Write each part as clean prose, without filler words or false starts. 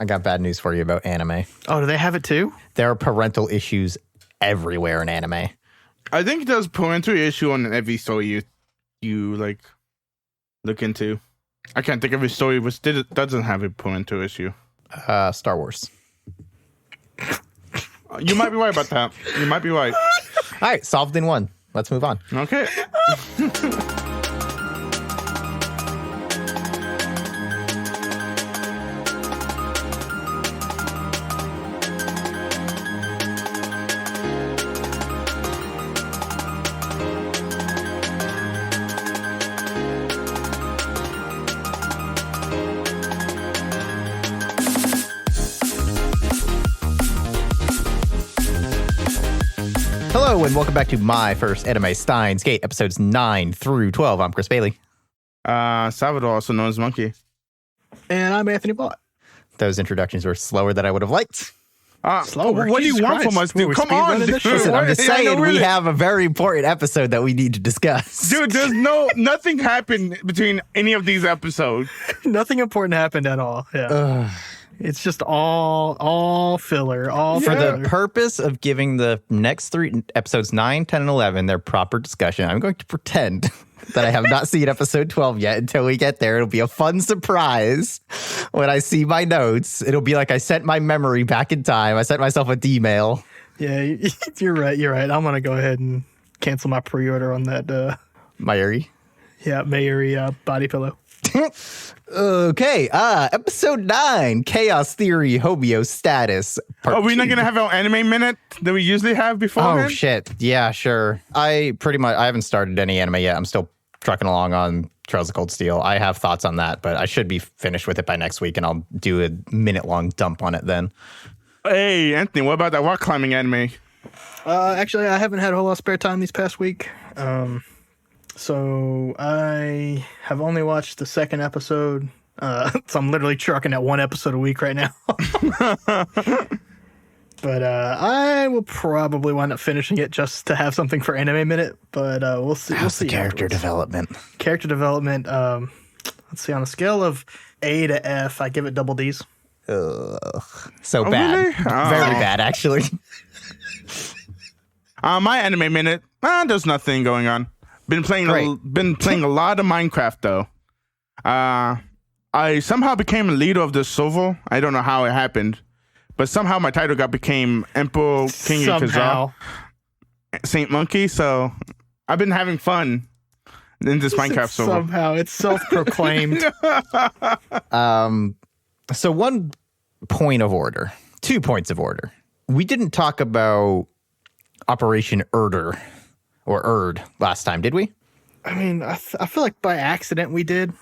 I got bad news for you about anime. Oh, do they have it too? There are parental issues everywhere in anime. I think there's parental issue on every story you like look into. I can't think of a story which doesn't have a parental issue. Star Wars. You might be right about that. You might be right. All right, solved in one. Let's move on. Okay. Hello, and welcome back to My First Anime Steins Gate, episodes 9 through 12. I'm Chris Bailey. Salvador, also known as Monkey. And I'm Anthony Bott. Those introductions were slower than I would have liked. Slower. What do you Jesus want from Christ. us, dude? We're Come on, speedrunning dude. this shit. Listen, I'm just Yeah, I know, saying we really. have a very important episode that we need to discuss. Dude, there's nothing happened between any of these episodes. Nothing important happened at all. Yeah. It's just all filler. All For filler. the purpose of giving the next three episodes 9, 10, and 11 their proper discussion, I'm going to pretend that I have not seen episode 12 yet until we get there. It'll be a fun surprise when I see my notes. It'll be like I sent my memory back in time. I sent myself a D-mail. Yeah, you're right. You're right. I'm gonna go ahead and cancel my pre-order on that. Mayuri. Yeah, Mayuri body pillow. Okay, episode 9, Chaos Theory Homeostatus. Are we not going to have our anime minute that we usually have before? Oh, shit. Yeah, sure. I haven't started any anime yet. I'm still trucking along on Trails of Cold Steel. I have thoughts on that, but I should be finished with it by next week, and I'll do a minute-long dump on it then. Hey, Anthony, what about that rock climbing anime? Actually, I haven't had a whole lot of spare time this past week. So I have only watched the second episode. So I'm literally trucking at one episode a week right now. But I will probably wind up finishing it just to have something for Anime Minute. But we'll see. How's the character development? Character development. Let's see. On a scale of A to F, I give it double D's. Ugh. So Oh, bad. really? Very bad, actually. My anime minute, there's nothing going on. Been playing a lot of Minecraft though. I somehow became a leader of the server. I don't know how it happened, but somehow my title became Emperor King Somehow. Kazaa, Saint Monkey. So I've been having fun in this Minecraft server. Somehow it's self-proclaimed. So 1 point of order, 2 points of order. We didn't talk about Operation Erder or Erd last time, did we? I mean, I feel like by accident we did.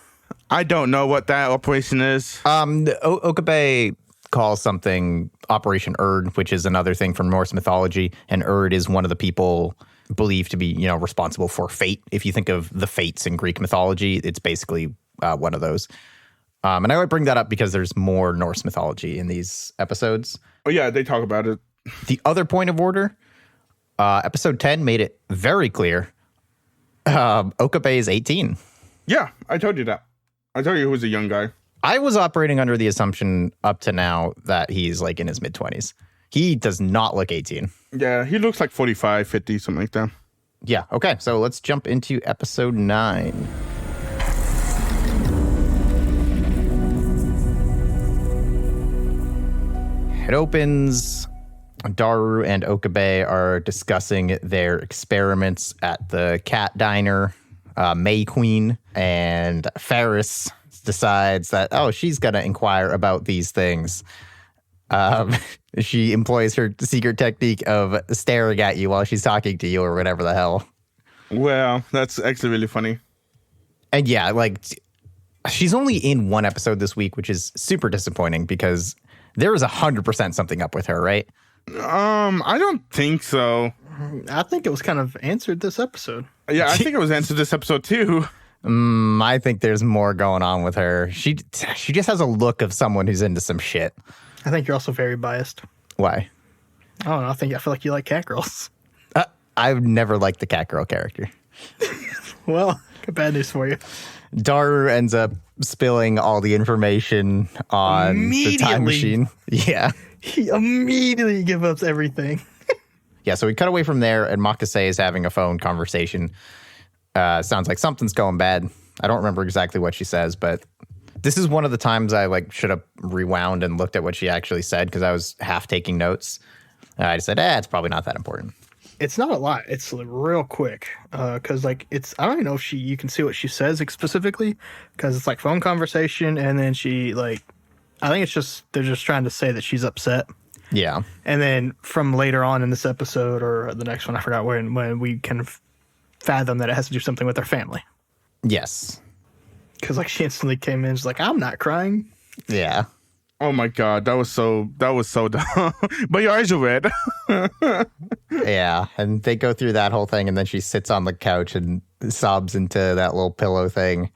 I don't know what that operation is. Okabe calls something Operation Erd, which is another thing from Norse mythology, and Erd is one of the people believed to be, responsible for fate. If you think of the fates in Greek mythology, it's basically one of those. And I would bring that up because there's more Norse mythology in these episodes. Oh yeah, they talk about it. The other point of order, episode 10 made it very clear. Okabe is 18. Yeah, I told you that. I told you he was a young guy. I was operating under the assumption up to now that he's like in his mid-20s. He does not look 18. Yeah, he looks like 45, 50, something like that. Yeah, okay, so let's jump into episode 9. It opens. Daru and Okabe are discussing their experiments at the cat diner. May Queen and Ferris decides that, she's going to inquire about these things. She employs her secret technique of staring at you while she's talking to you or whatever the hell. Well, that's actually really funny. And yeah, like, she's only in one episode this week, which is super disappointing because there is 100% something up with her, right? I don't think so. I think it was kind of answered this episode. Yeah, I think it was answered this episode too. I think there's more going on with her. She just has a look of someone who's into some shit. I think you're also very biased. Why? I don't know. I feel like you like cat girls. I've never liked the cat girl character. Well, bad news for you. Daru ends up spilling all the information on the time machine. Yeah. He immediately gives up everything. Yeah, so we cut away from there, and Makase is having a phone conversation. Sounds like something's going bad. I don't remember exactly what she says, but this is one of the times I should have rewound and looked at what she actually said because I was half taking notes. I just said, it's probably not that important. It's not a lot. It's real quick because it's. I don't even know if you can see what she says specifically because it's like phone conversation, and then she I think it's just they're just trying to say that she's upset. Yeah. And then from later on in this episode or the next one, I forgot when we can fathom that it has to do something with her family. Yes. Because she instantly came in, she's like, I'm not crying. Yeah. Oh my god, that was so dumb. But your eyes are red. Yeah, and they go through that whole thing, and then she sits on the couch and sobs into that little pillow thing.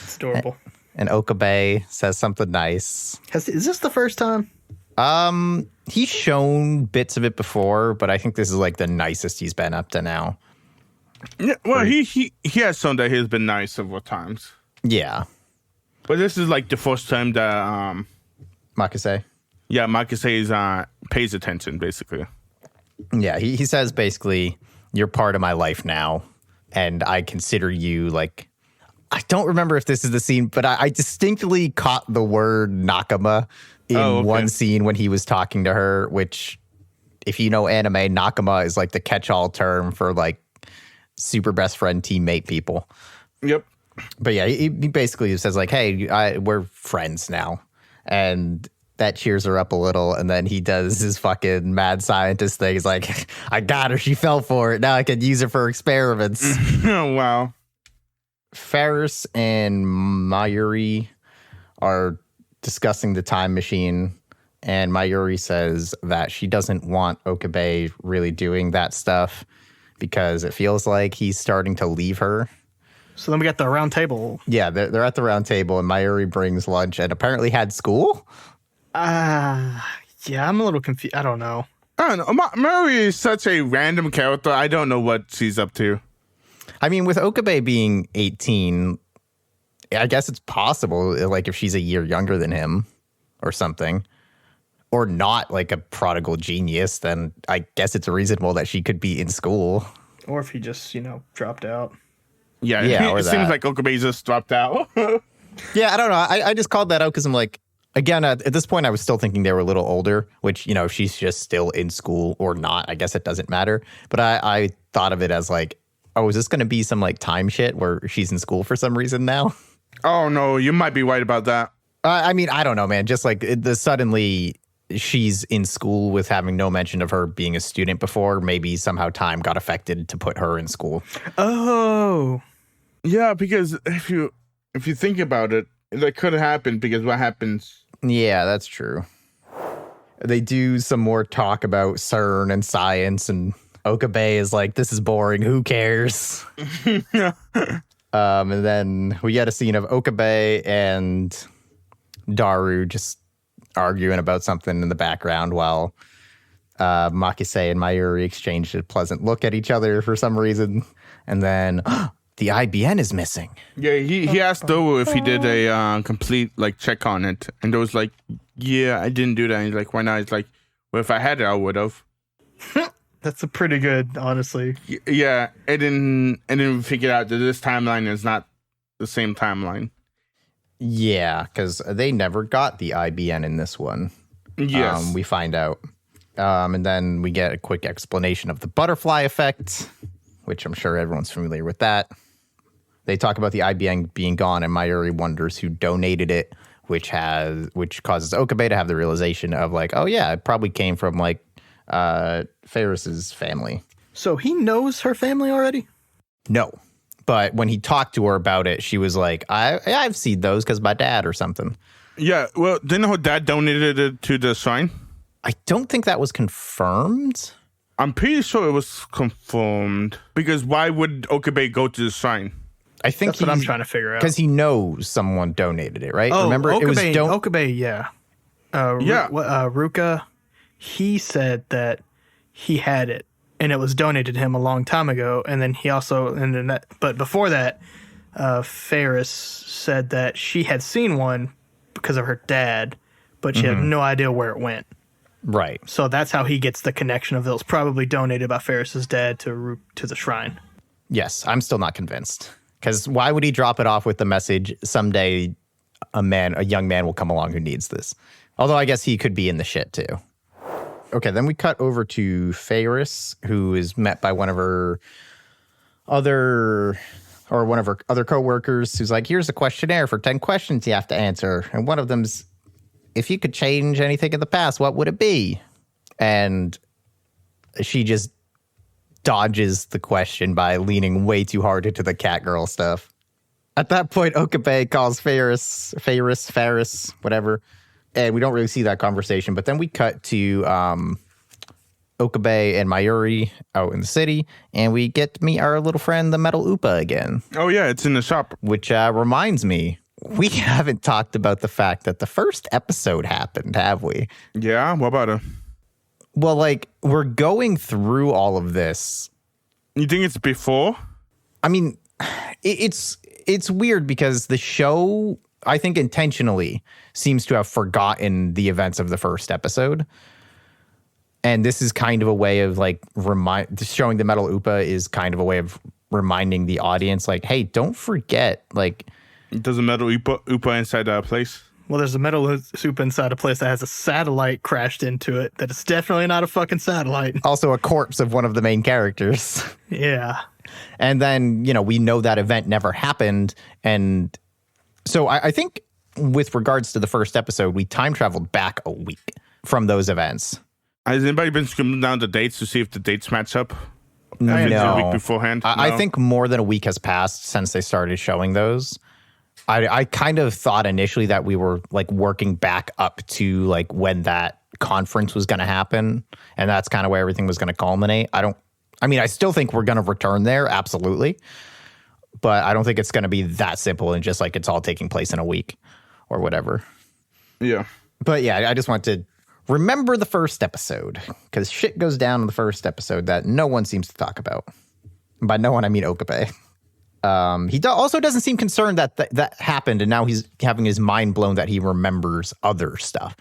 It's adorable. And Okabe says something nice. Is this the first time? He's shown bits of it before, but I think this is the nicest he's been up to now. Yeah, well, he has shown that he's been nice several times. Yeah. But this is the first time that Makase? Yeah, Makase pays attention, basically. Yeah, he says basically, you're part of my life now, and I consider you I don't remember if this is the scene, but I distinctly caught the word Nakama in one scene when he was talking to her, which, if you know anime, Nakama is the catch-all term for super best friend teammate people. Yep. But yeah, he basically says hey, we're friends now. And that cheers her up a little. And then he does his fucking mad scientist thing. He's like, I got her. She fell for it. Now I can use her for experiments. Oh, wow. Ferris and Mayuri are discussing the time machine. And Mayuri says that she doesn't want Okabe really doing that stuff because it feels like he's starting to leave her. So then we got the round table. Yeah, they're at the round table, and Mayuri brings lunch and apparently had school. Yeah, I'm a little confused. I don't know. Mary is such a random character. I don't know what she's up to. I mean, with Okabe being 18, I guess it's possible, if she's a year younger than him or something, or not a prodigal genius, then I guess it's reasonable that she could be in school. Or if he just, dropped out. Yeah, it seems like Okabe just dropped out. Yeah, I don't know. I just called that out because I'm again, at this point, I was still thinking they were a little older, which, if she's just still in school or not, I guess it doesn't matter. But I thought of it as is this going to be some time shit where she's in school for some reason now? Oh, no, you might be right about that. I mean, I don't know, man. Just suddenly she's in school with having no mention of her being a student before. Maybe somehow time got affected to put her in school. Oh. Yeah, because if you think about it, that could have happened because what happens... Yeah, that's true. They do some more talk about CERN and science, and Okabe is this is boring. Who cares? And then we get a scene of Okabe and Daru just arguing about something in the background while Makise and Mayuri exchange a pleasant look at each other for some reason. And then the IBN is missing. Yeah, he asked Daru if he did a complete check on it, and there was yeah, I didn't do that. And he's like, why not? He's like, well, if I had it, I would have. That's a pretty good, honestly. Yeah, I didn't figure out that this timeline is not the same timeline. Yeah, because they never got the IBN in this one. Yes, we find out, and then we get a quick explanation of the butterfly effect, which I'm sure everyone's familiar with that. They talk about the IBN being gone, and Mayuri wonders who donated it, which causes Okabe to have the realization of oh yeah, it probably came from Ferris's family. So he knows her family already? No, but when he talked to her about it, she was like, I've seen those because my dad or something. Yeah, well, didn't her dad donated it to the shrine? I don't think that was confirmed. I'm pretty sure it was confirmed because why would Okabe go to the shrine? I think that's what I'm trying to figure out. Because he knows someone donated it, right? Oh, remember, Okabe, it was Okabe, yeah. Ruka, he said that he had it and it was donated to him a long time ago, and then he also but before that, Ferris said that she had seen one because of her dad, but she had no idea where it went. Right. So that's how he gets the connection of those probably donated by Ferris's dad to the shrine. Yes, I'm still not convinced. Because why would he drop it off with the message, someday a young man will come along who needs this? Although I guess he could be in the shit too. Okay, then we cut over to Ferris, who is met by one of her other coworkers, who's like, here's a questionnaire for 10 questions you have to answer. And one of them's, if you could change anything in the past, what would it be? And she just dodges the question by leaning way too hard into the Catgirl stuff. At that point, Okabe calls Ferris, whatever. And we don't really see that conversation. But then we cut to Okabe and Mayuri out in the city. And we get to meet our little friend, the Metal Upa, again. Oh, yeah, it's in the shop. Which reminds me, we haven't talked about the fact that the first episode happened, have we? Yeah, what about it? Well, like, we're going through all of this. You think it's before? I mean, it's weird because the show, I think intentionally, seems to have forgotten the events of the first episode. And this is kind of a way of, like, showing the Metal Upa is kind of a way of reminding the audience, like, hey, don't forget, like... Does a Metal Upa inside that place? Well, there's a Metal Upa inside a place that has a satellite crashed into it. That is definitely not a fucking satellite. Also a corpse of one of the main characters. Yeah. And then, we know that event never happened. And so I think with regards to the first episode, we time traveled back a week from those events. Has anybody been scribbling down the dates to see if the dates match up? No. A week beforehand? No. I think more than a week has passed since they started showing those. I kind of thought initially that we were like working back up to like when that conference was going to happen. And that's kind of where everything was going to culminate. I still think we're going to return there. Absolutely. But I don't think it's going to be that simple and just like it's all taking place in a week or whatever. Yeah. But yeah, I just want to remember the first episode because shit goes down in the first episode that no one seems to talk about. And by no one, I mean Okabe. He also doesn't seem concerned that happened, and now he's having his mind blown that he remembers other stuff.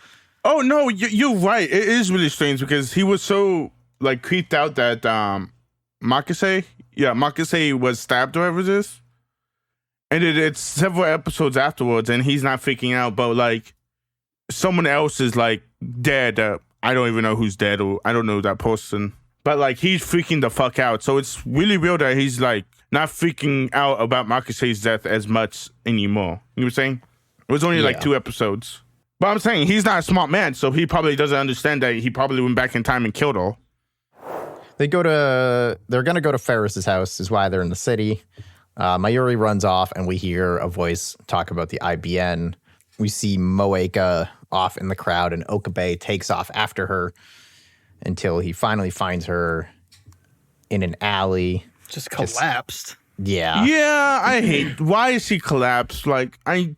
Oh, no, you're right. It is really strange because he was so, like, creeped out that Makase was stabbed or whatever it is. And it's several episodes afterwards, and he's not freaking out, but, like, someone else is, like, dead. I don't even know who's dead, or I don't know that person. But, like, he's freaking the fuck out. So it's really weird that he's, like, not freaking out about Makase's death as much anymore. You know what I'm saying? It was only like 2 episodes. But I'm saying he's not a smart man, so he probably doesn't understand that he probably went back in time and killed her. They're going to go to Ferris's house, is why they're in the city. Mayuri runs off, and we hear a voice talk about the IBN. We see Moeka off in the crowd, and Okabe takes off after her until he finally finds her in an alley. Just collapsed. Yeah. Yeah, I hate. Why is she collapsed? Like, you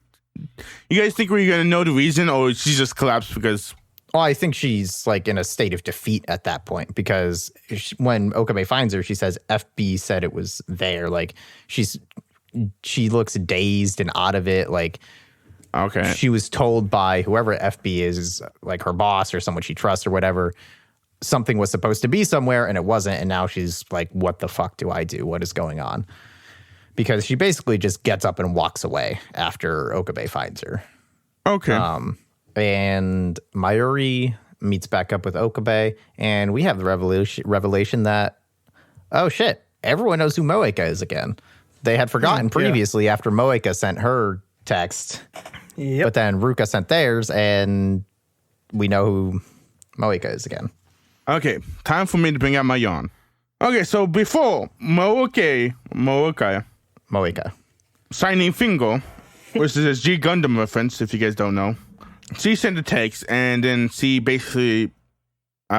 guys think we're gonna know the reason, or she just collapsed because? Well, I think she's like in a state of defeat at that point because when Okabe finds her, she says FB said it was there. Like she looks dazed and out of it. Like, okay, she was told by whoever FB is, like her boss or someone she trusts or whatever, something was supposed to be somewhere and it wasn't. And now she's like, what the fuck do I do? What is going on? Because she basically just gets up and walks away after Okabe finds her. Okay. And Mayuri meets back up with Okabe, and we have the revelation that, oh shit, everyone knows who Moeka is again. They had forgotten previously after Moeka sent her text. But then Ruka sent theirs, and we know who Moeka is again. Okay, time for me to bring out my yarn. Okay, so before Moeka, Shining Finger, which is a G Gundam reference, if you guys don't know, she sent a text, and then she basically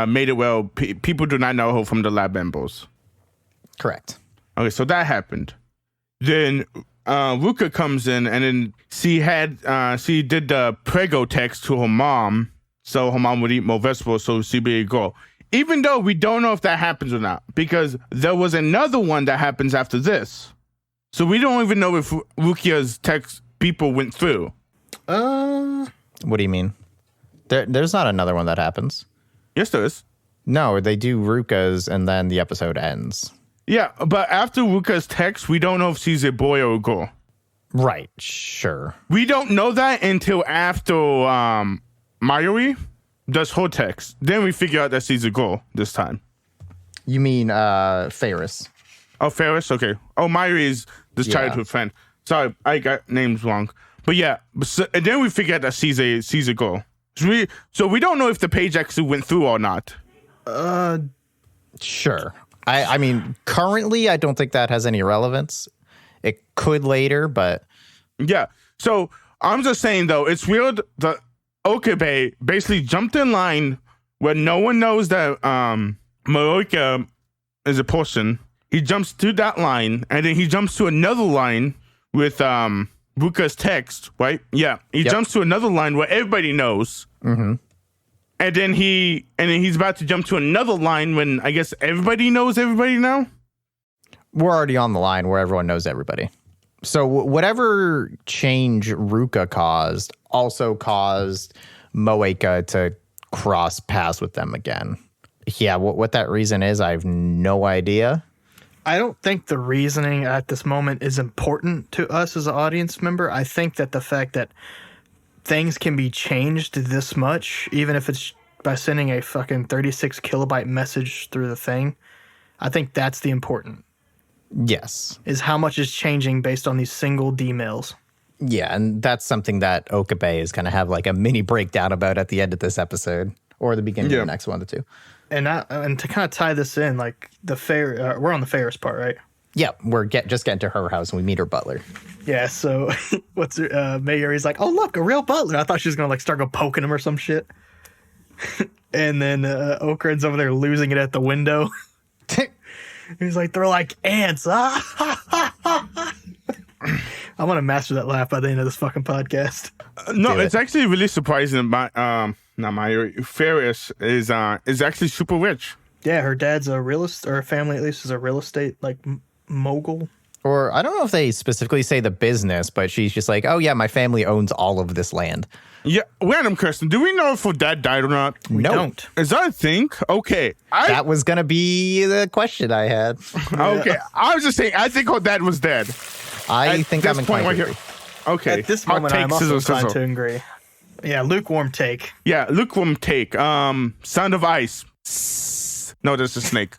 made it well. People do not know her from the lab members. Correct. Okay, so that happened. Then Ruka comes in, and then she did the prego text to her mom, so her mom would eat more vegetables, so she'd be a girl. Even though we don't know if that happens or not, because there was another one that happens after this. So we don't even know if Rukia's text people went through. What do you mean? There's not another one that happens. Yes, there is. No, they do Ruka's and then the episode ends. Yeah, but after Ruka's text, we don't know if she's a boy or a girl. Right, sure. We don't know that until after Mayuri does her text. Then we figure out that she's a girl this time. You mean Ferris? Oh, Ferris? Okay. Oh, Mayuri is this childhood friend. Sorry, I got names wrong. But yeah, and then we figure out that she's a girl. So we don't know if the page actually went through or not. Sure. I mean, currently, I don't think that has any relevance. It could later, but... Yeah. So I'm just saying, though, it's weird that Okabe basically jumped in line where no one knows that Maruka is a person. He jumps to that line, and then he jumps to another line with Ruka's text, right? Yeah. He jumps to another line where everybody knows. Mm-hmm. And then he's about to jump to another line when I guess everybody knows everybody now. We're already on the line where everyone knows everybody. So whatever change Ruka caused also caused Moeka to cross paths with them again. Yeah, what that reason is, I have no idea. I don't think the reasoning at this moment is important to us as an audience member. I think that the fact that things can be changed this much, even if it's by sending a fucking 36 kilobyte message through the thing, I think that's the important. Yes. Is how much is changing based on these single D-mails. Yeah, and that's something that Okabe is going to have like a mini breakdown about at the end of this episode or the beginning of the next one, the two. And to kind of tie this in, like we're on the Ferris part, right? Yeah, we're just getting to her house and we meet her butler. Yeah, so Mayuri's like, oh, look, a real butler. I thought she was going to like start poking him or some shit. And then Okran's over there losing it at the window. He's like, they're like ants. I'm going to master that laugh by the end of this fucking podcast. No, it's actually really surprising. Not Mayuri. Ferris is actually super rich. Yeah, her dad's a real estate, or her family at least is a real estate like mogul. Or I don't know if they specifically say the business, but she's just like, oh yeah, my family owns all of this land. Yeah, random question. Do we know if her dad died or not? We don't. Is that a thing? Okay. That was going to be the question I had. Okay. I was just saying, I think her dad was dead. I think I'm inclined to agree. Okay. At this moment, I'm also inclined to agree. Yeah, lukewarm take. Yeah, lukewarm take. Sound of ice. No, that's a snake.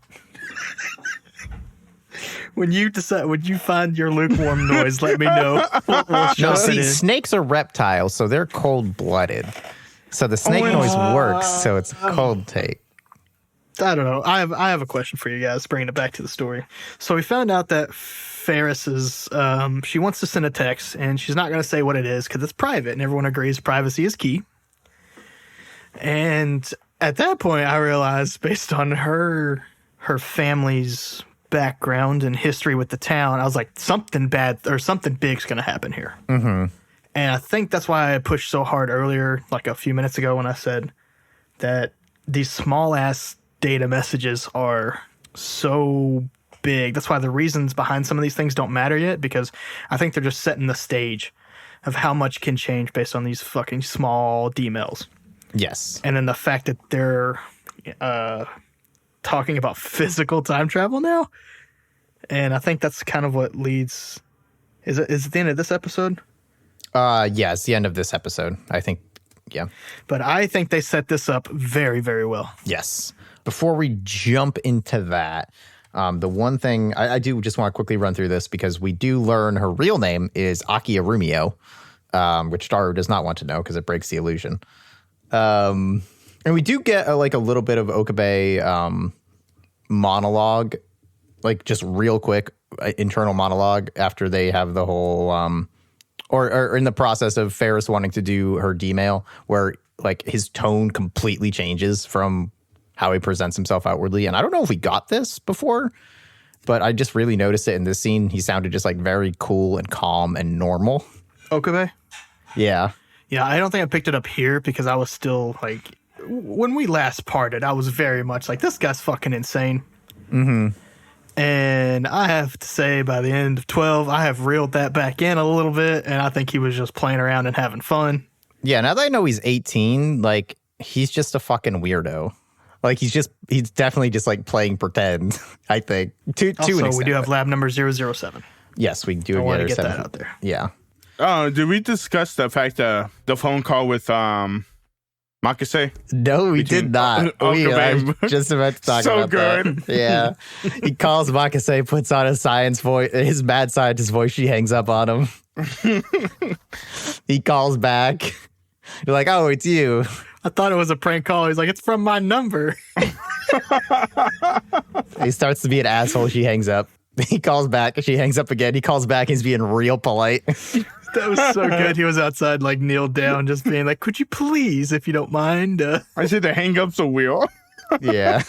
When you find your lukewarm noise, let me know. No, see, snakes are reptiles, so they're cold-blooded. So the snake noise works, so it's a cold take. I don't know. I have a question for you guys, bringing it back to the story. So we found out that Ferris is, she wants to send a text, and she's not going to say what it is because it's private, and everyone agrees privacy is key. And at that point, I realized, based on her family's background and history with the town, I was like, something bad or something big's going to happen here. Mm-hmm. And I think that's why I pushed so hard earlier, like a few minutes ago, when I said that these small-ass data messages are so big. That's why the reasons behind some of these things don't matter yet, because I think they're just setting the stage of how much can change based on these fucking small D-mails. Yes. And then the fact that they're talking about physical time travel now. And I think that's kind of what leads... Is it the end of this episode? Yeah, it's the end of this episode. I think, yeah. But I think they set this up very, very well. Yes. Before we jump into that, the one thing... I do just want to quickly run through this because we do learn her real name is Aki Arumio, which Daru does not want to know because it breaks the illusion. And we do get a little bit of Okabe monologue, like just real quick internal monologue after they have the whole or in the process of Ferris wanting to do her D-mail, where like his tone completely changes from how he presents himself outwardly. And I don't know if we got this before, but I just really noticed it in this scene. He sounded just like very cool and calm and normal. Okabe? Yeah. Yeah, I don't think I picked it up here because I was still like, when we last parted, I was very much like, this guy's fucking insane. Mm-hmm. And I have to say, by the end of 12, I have reeled that back in a little bit, and I think he was just playing around and having fun. Yeah, now that I know he's 18, like, he's just a fucking weirdo. Like, he's definitely just, like, playing pretend, I think. Also, we do have lab number 007. Yes, we do. I want to get that out there. Yeah. Oh, did we discuss the fact that the phone call with Makase? No, we did not. I was just about to talk about good. that. Yeah. He calls Makase, puts on his mad scientist voice. She hangs up on him. He calls back. You're like, oh, it's you. I thought it was a prank call. He's like, it's from my number. He starts to be an asshole. She hangs up. He calls back. She hangs up again. He calls back. He's being real polite. That was so good. He was outside, like, kneeled down, just being like, could you please, if you don't mind? I said the hang-up's a wheel. Yeah.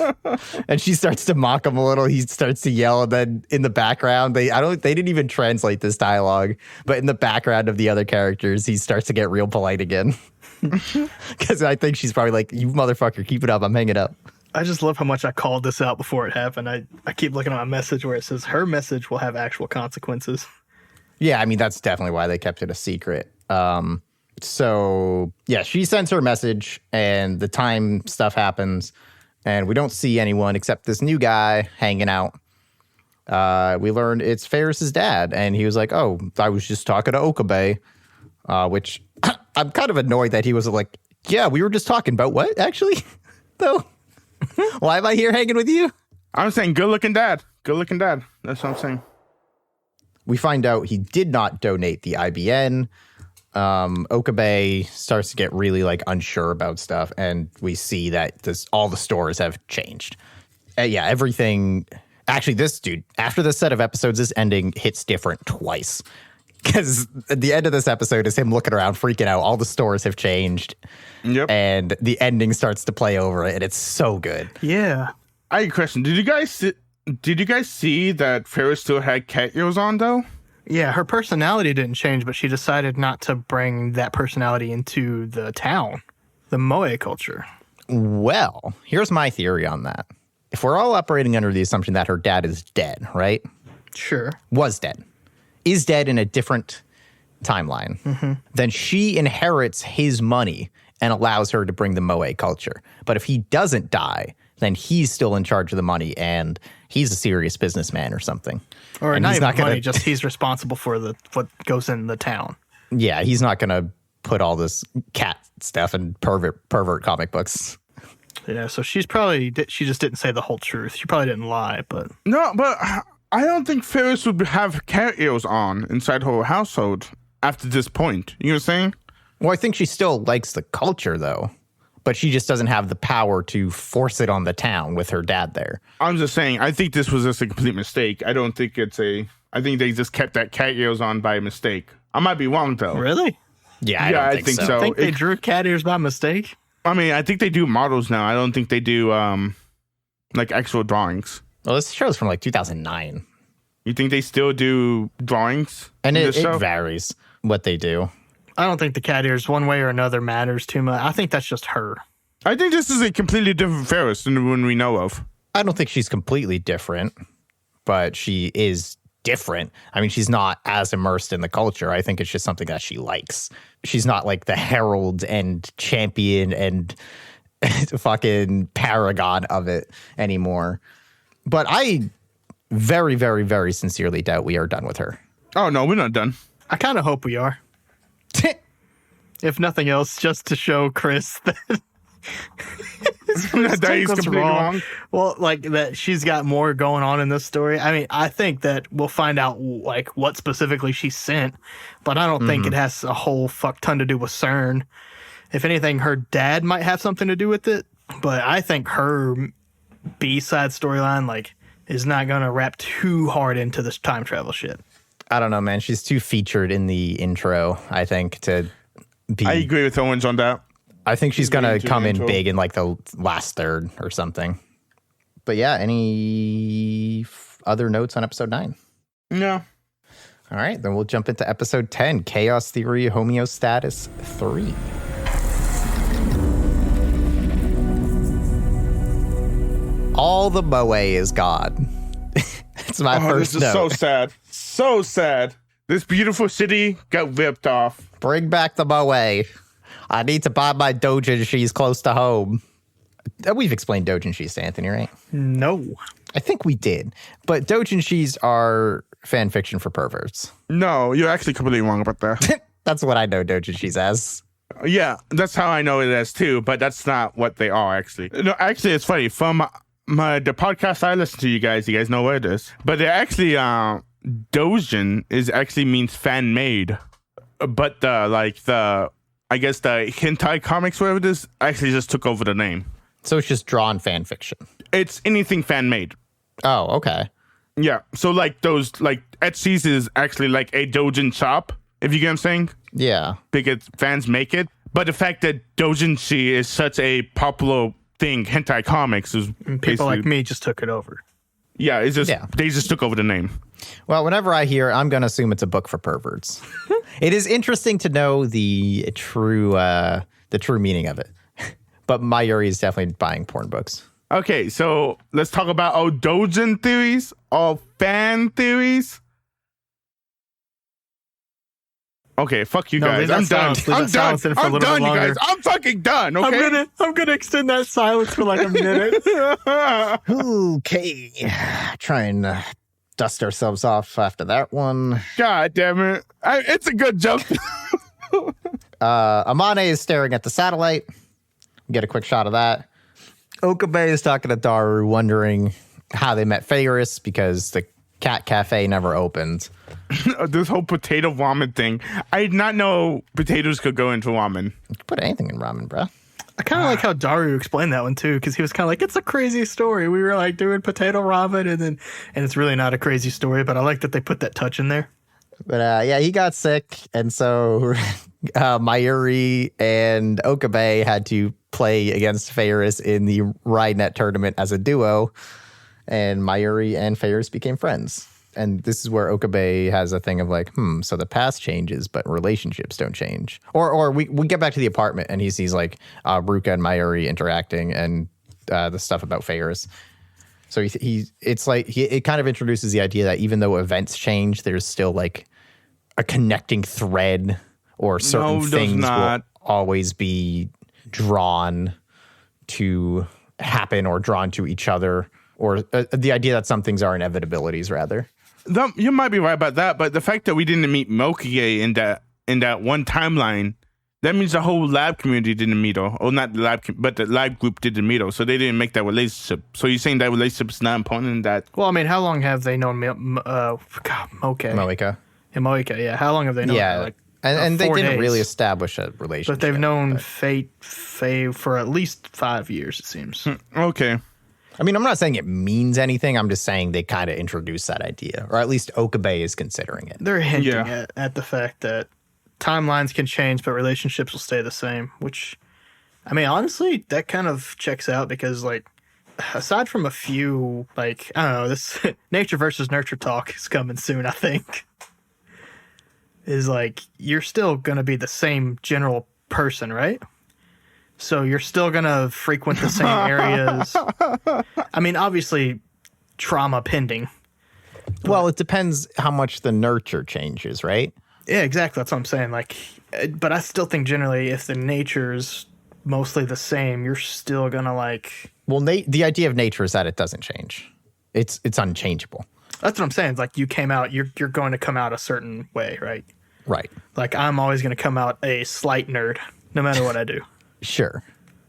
And she starts to mock him a little. He starts to yell. And then in the background, they didn't even translate this dialogue, but in the background of the other characters, he starts to get real polite again. Because I think she's probably like, you motherfucker, keep it up. I'm hanging up. I just love how much I called this out before it happened. I keep looking at my message where it says her message will have actual consequences. Yeah, I mean, that's definitely why they kept it a secret. So, yeah, she sends her message, and the time stuff happens, and we don't see anyone except this new guy hanging out. We learned it's Ferris's dad, and he was like, oh, I was just talking to Okabe, which I'm kind of annoyed that he was like, yeah, we were just talking about what, actually? Though? Why am I here hanging with you? I'm saying good-looking dad. Good-looking dad. That's what I'm saying. We find out he did not donate the IBN. Okabe starts to get really like unsure about stuff, and we see that all the stores have changed. Yeah, everything. Actually, this dude, after this set of episodes, this ending hits different twice. Because at the end of this episode is him looking around, freaking out. All the stores have changed. Yep. And the ending starts to play over it, and it's so good. Yeah. I have a question. Did you guys see that Ferris still had cat ears on, though? Yeah, her personality didn't change, but she decided not to bring that personality into the town, the Moe culture. Well, here's my theory on that. If we're all operating under the assumption that her dad is dead, right? Sure. Was dead. Is dead in a different timeline. Then she inherits his money and allows her to bring the Moe culture. But if he doesn't die, then he's still in charge of the money, and he's a serious businessman or something. Or and not he's even not gonna, money, just he's responsible for what goes in the town. Yeah, he's not going to put all this cat stuff in pervert comic books. Yeah, so she just didn't say the whole truth. She probably didn't lie, but... No, but I don't think Ferris would have cat ears on inside her household after this point. You know what I'm saying? Well, I think she still likes the culture, though. But she just doesn't have the power to force it on the town with her dad there. I'm just saying, I think this was just a complete mistake. I don't think I think they just kept that cat ears on by mistake. I might be wrong, though. Really? Yeah, I don't think so. I think they drew cat ears by mistake? I mean, I think they do models now. I don't think they do, like, actual drawings. Well, this show's from, like, 2009. You think they still do drawings? And it varies what they do. I don't think the cat ears, one way or another, matters too much. I think that's just her. I think this is a completely different Ferris than the one we know of. I don't think she's completely different, but she is different. I mean, she's not as immersed in the culture. I think it's just something that she likes. She's not like the herald and champion and fucking paragon of it anymore. But I very, very, very sincerely doubt we are done with her. Oh, no, we're not done. I kind of hope we are. If nothing else, just to show Chris that that he's completely wrong. Well, like that she's got more going on in this story. I mean, I think that we'll find out like what specifically she sent, but I don't think it has a whole fuck ton to do with CERN. If anything, her dad might have something to do with it, but I think her B-side storyline like is not going to wrap too hard into this time travel shit. I don't know, man. She's too featured in the intro, I think, to be... I agree with Owens on that. I think she's going to come in big in like the last third or something. But yeah, any other notes on episode 9? No. All right, then we'll jump into episode 10, Chaos Theory Homeostasis 3. All the Moe is God. That's my first This is note. so sad. So sad. This beautiful city got ripped off. Bring back the moe. I need to buy my doujinshis close to home. We've explained doujinshis to Anthony, right? No. I think we did. But doujinshis are fan fiction for perverts. No, you're actually completely wrong about that. That's what I know doujinshis as. Yeah, that's how I know it as too, but that's not what they are actually. No, actually, it's funny. From the podcast I listen to, you guys know where it is. But they're actually, doujin actually means fan made. But I guess the hentai comics, whatever it is, actually just took over the name. So it's just drawn fan fiction. It's anything fan made. Oh, okay. Yeah. So like those, like Etsy's is actually like a doujin shop, if you get what I'm saying. Yeah. Because fans make it. But the fact that doujinshi is such a popular thing, hentai comics is People like me just took it over. Yeah, it's just they just took over the name. Well, whenever I hear, I'm going to assume it's a book for perverts. It is interesting to know the true meaning of it. But Mayuri is definitely buying porn books. Okay, so let's talk about our doujin theories, our fan theories. Okay, fuck you guys. I'm done. I'm done. I'm done, you guys. I'm fucking done. Okay. I'm gonna extend that silence for like a minute. Okay. Try and dust ourselves off after that one. God damn it. It's a good joke. Amane is staring at the satellite. Get a quick shot of that. Okabe is talking to Daru, wondering how they met Feiris because the cat cafe never opened. This whole potato ramen thing. I did not know potatoes could go into ramen. You can put anything in ramen, bro. I kind of like how Daru explained that one too, because he was kind of like, it's a crazy story. We were like doing potato ramen, and it's really not a crazy story, but I like that they put that touch in there. But yeah, he got sick, and so Mayuri and Okabe had to play against Feiris in the Ride.net tournament as a duo, and Mayuri and Feiris became friends. And this is where Okabe has a thing of like, so the past changes, but relationships don't change. Or we get back to the apartment, and he sees like Ruka and Mayuri interacting, and the stuff about Feiris. So it kind of introduces the idea that even though events change, there's still like a connecting thread, or certain things will always be drawn to happen or drawn to each other, or the idea that some things are inevitabilities rather. You might be right about that, but the fact that we didn't meet Mokie in that one timeline, that means the whole lab community didn't meet her. Or not the lab, but the lab group didn't meet her, so they didn't make that relationship. So you're saying that relationship is not important in that? Well, I mean, how long have they known Moike? Moika. And Moika, yeah. How long have they known her? Yeah, Like, and they 4 didn't days. really establish a relationship. But they've known Faye for at least 5 years, it seems. Okay. I mean, I'm not saying it means anything. I'm just saying they kind of introduced that idea, or at least Okabe is considering it. They're hinting at the fact that timelines can change, but relationships will stay the same, which, I mean, honestly, that kind of checks out because, like, aside from a few, like, I don't know, this nature versus nurture talk is coming soon, I think, is like, you're still going to be the same general person, right? So you're still going to frequent the same areas. I mean, obviously, trauma pending. Well, it depends how much the nurture changes, right? Yeah, exactly. That's what I'm saying. Like, but I still think generally, if the nature's mostly the same, you're still gonna like. Well, the idea of nature is that it doesn't change. It's unchangeable. That's what I'm saying. Like, you came out, you're going to come out a certain way, right? Right. Like, I'm always going to come out a slight nerd, no matter what I do. Sure.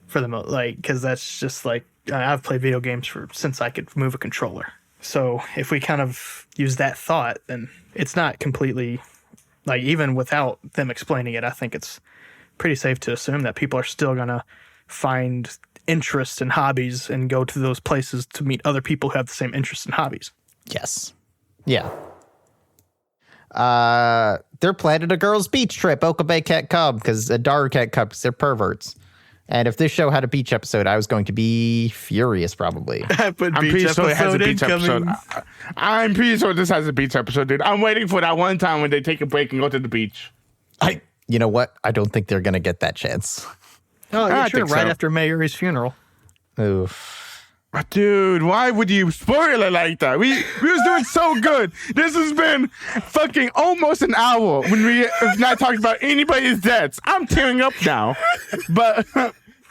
For the most, like, because that's just like I've played video games since I could move a controller. So if we kind of use that thought, then it's not completely. Like, even without them explaining it, I think it's pretty safe to assume that people are still going to find interests and hobbies and go to those places to meet other people who have the same interests and hobbies. Yes. Yeah. They're planning a girls' beach trip. Okabe can't come because Daru can't come because they're perverts. And if this show had a beach episode, I was going to be furious, probably. I'm pretty sure it has a beach episode. I'm pretty sure this has a beach episode, dude. I'm waiting for that one time when they take a break and go to the beach. You know what? I don't think they're going to get that chance. Oh, yeah, I sure. think Right so. after Mayuri's funeral. Oof. Dude, why would you spoil it like that? We was doing so good. This has been fucking almost an hour when we have not talked about anybody's deaths. I'm tearing up now. But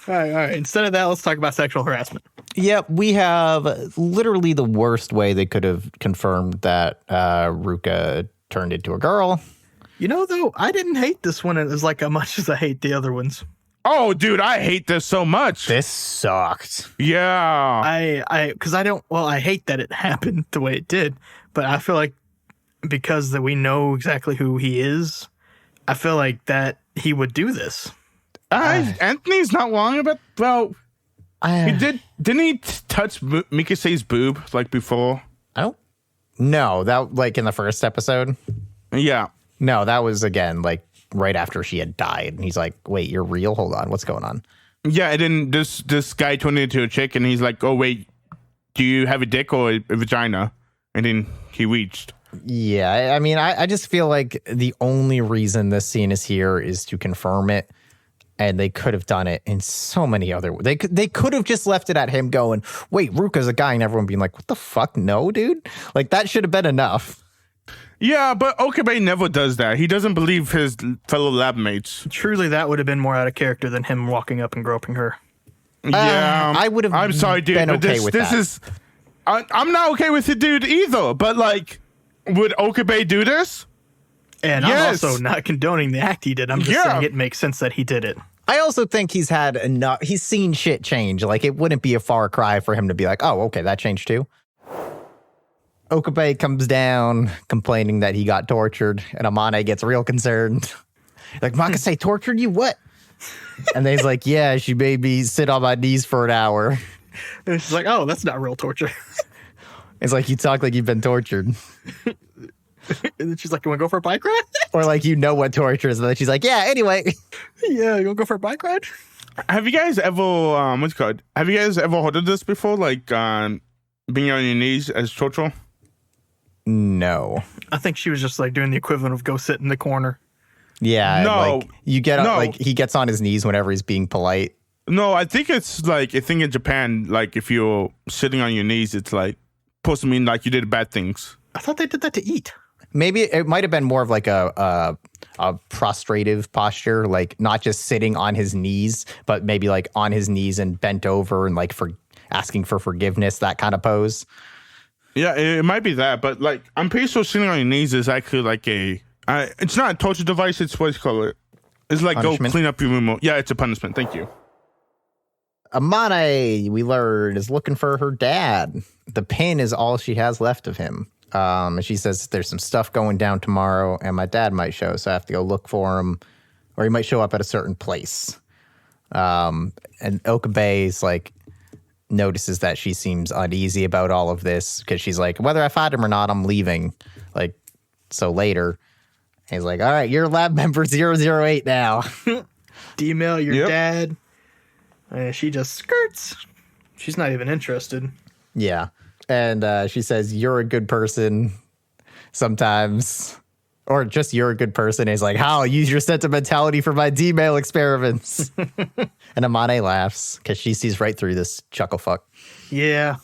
All right. Instead of that, let's talk about sexual harassment. Yep, we have literally the worst way they could have confirmed that Ruka turned into a girl. You know, though, I didn't hate this one as much as I hate the other ones. oh, dude, I hate this so much. This sucked. Yeah. I hate that it happened the way it did, but I feel like because that we know exactly who he is, I feel like that he would do this. Anthony's not wrong about, he didn't he touch Mikase's boob like before? I don't know. That like in the first episode? Yeah. No, that was again like right after she had died. And he's like, wait, you're real? Hold on. What's going on? Yeah, and then this guy turned into a chick and he's like, oh, wait, do you have a dick or a vagina? And then he reached. Yeah, I mean, I just feel like the only reason this scene is here is to confirm it. And they could have done it in so many other ways. They could have just left it at him going, wait, Ruka's a guy, and everyone being like, what the fuck? No, dude. Like, that should have been enough. Yeah, but Okabe never does that. He doesn't believe his fellow lab mates. Truly, that would have been more out of character than him walking up and groping her. Yeah. I would have I'm sorry, dude. been But okay with that. I'm not okay with it, dude, either. But, like, would Okabe do this? And Yes. I'm also not condoning the act he did. I'm just saying it makes sense that he did it. I also think he's had enough. He's seen shit change. Like, it wouldn't be a far cry for him to be like, oh, okay, that changed too. Okabe comes down complaining that he got tortured, and Amane gets real concerned. Like, Makase tortured you? What? And then he's like, yeah, she made me sit on my knees for an hour. And she's like, oh, that's not real torture. It's like, you talk like you've been tortured. And then she's like, you want to go for a bike ride? Or like, you know what torture is. And then she's like, yeah, anyway. Yeah, you want to go for a bike ride? Have you guys ever, what's it called? Have you guys ever heard of this before? Like, being on your knees as torture? No. I think she was just like doing the equivalent of go sit in the corner. Yeah. No. Like, you get No. like, he gets on his knees whenever he's being polite. No, I think it's like, I think in Japan, like, if you're sitting on your knees, it's like, supposed to mean like you did bad things. I thought they did that to eat. Maybe it might have been more of like a prostrative posture, like not just sitting on his knees, but maybe like on his knees and bent over and like for asking for forgiveness, that kind of pose. Yeah, it might be that, but like I'm pretty sure sitting on your knees is actually like it's not a torture device. It's what you call it. It's like Punishment? go clean up your room. Yeah, it's a punishment. Thank you. Amane, we learned, is looking for her dad. The pin is all she has left of him. And she says there's some stuff going down tomorrow, and my dad might show, so I have to go look for him, or he might show up at a certain place. And Okabe's like notices that she seems uneasy about all of this because she's like, whether I find him or not, I'm leaving. Like, so later, he's like, all right, you're lab member 008 now. Email your Yep. dad. And she just skirts. She's not even interested. Yeah. And she says, you're a good person sometimes. Or just you're a good person. And he's like, how? Use your sentimentality for my D-mail experiments. And Amane laughs because she sees right through this chuckle fuck. Yeah.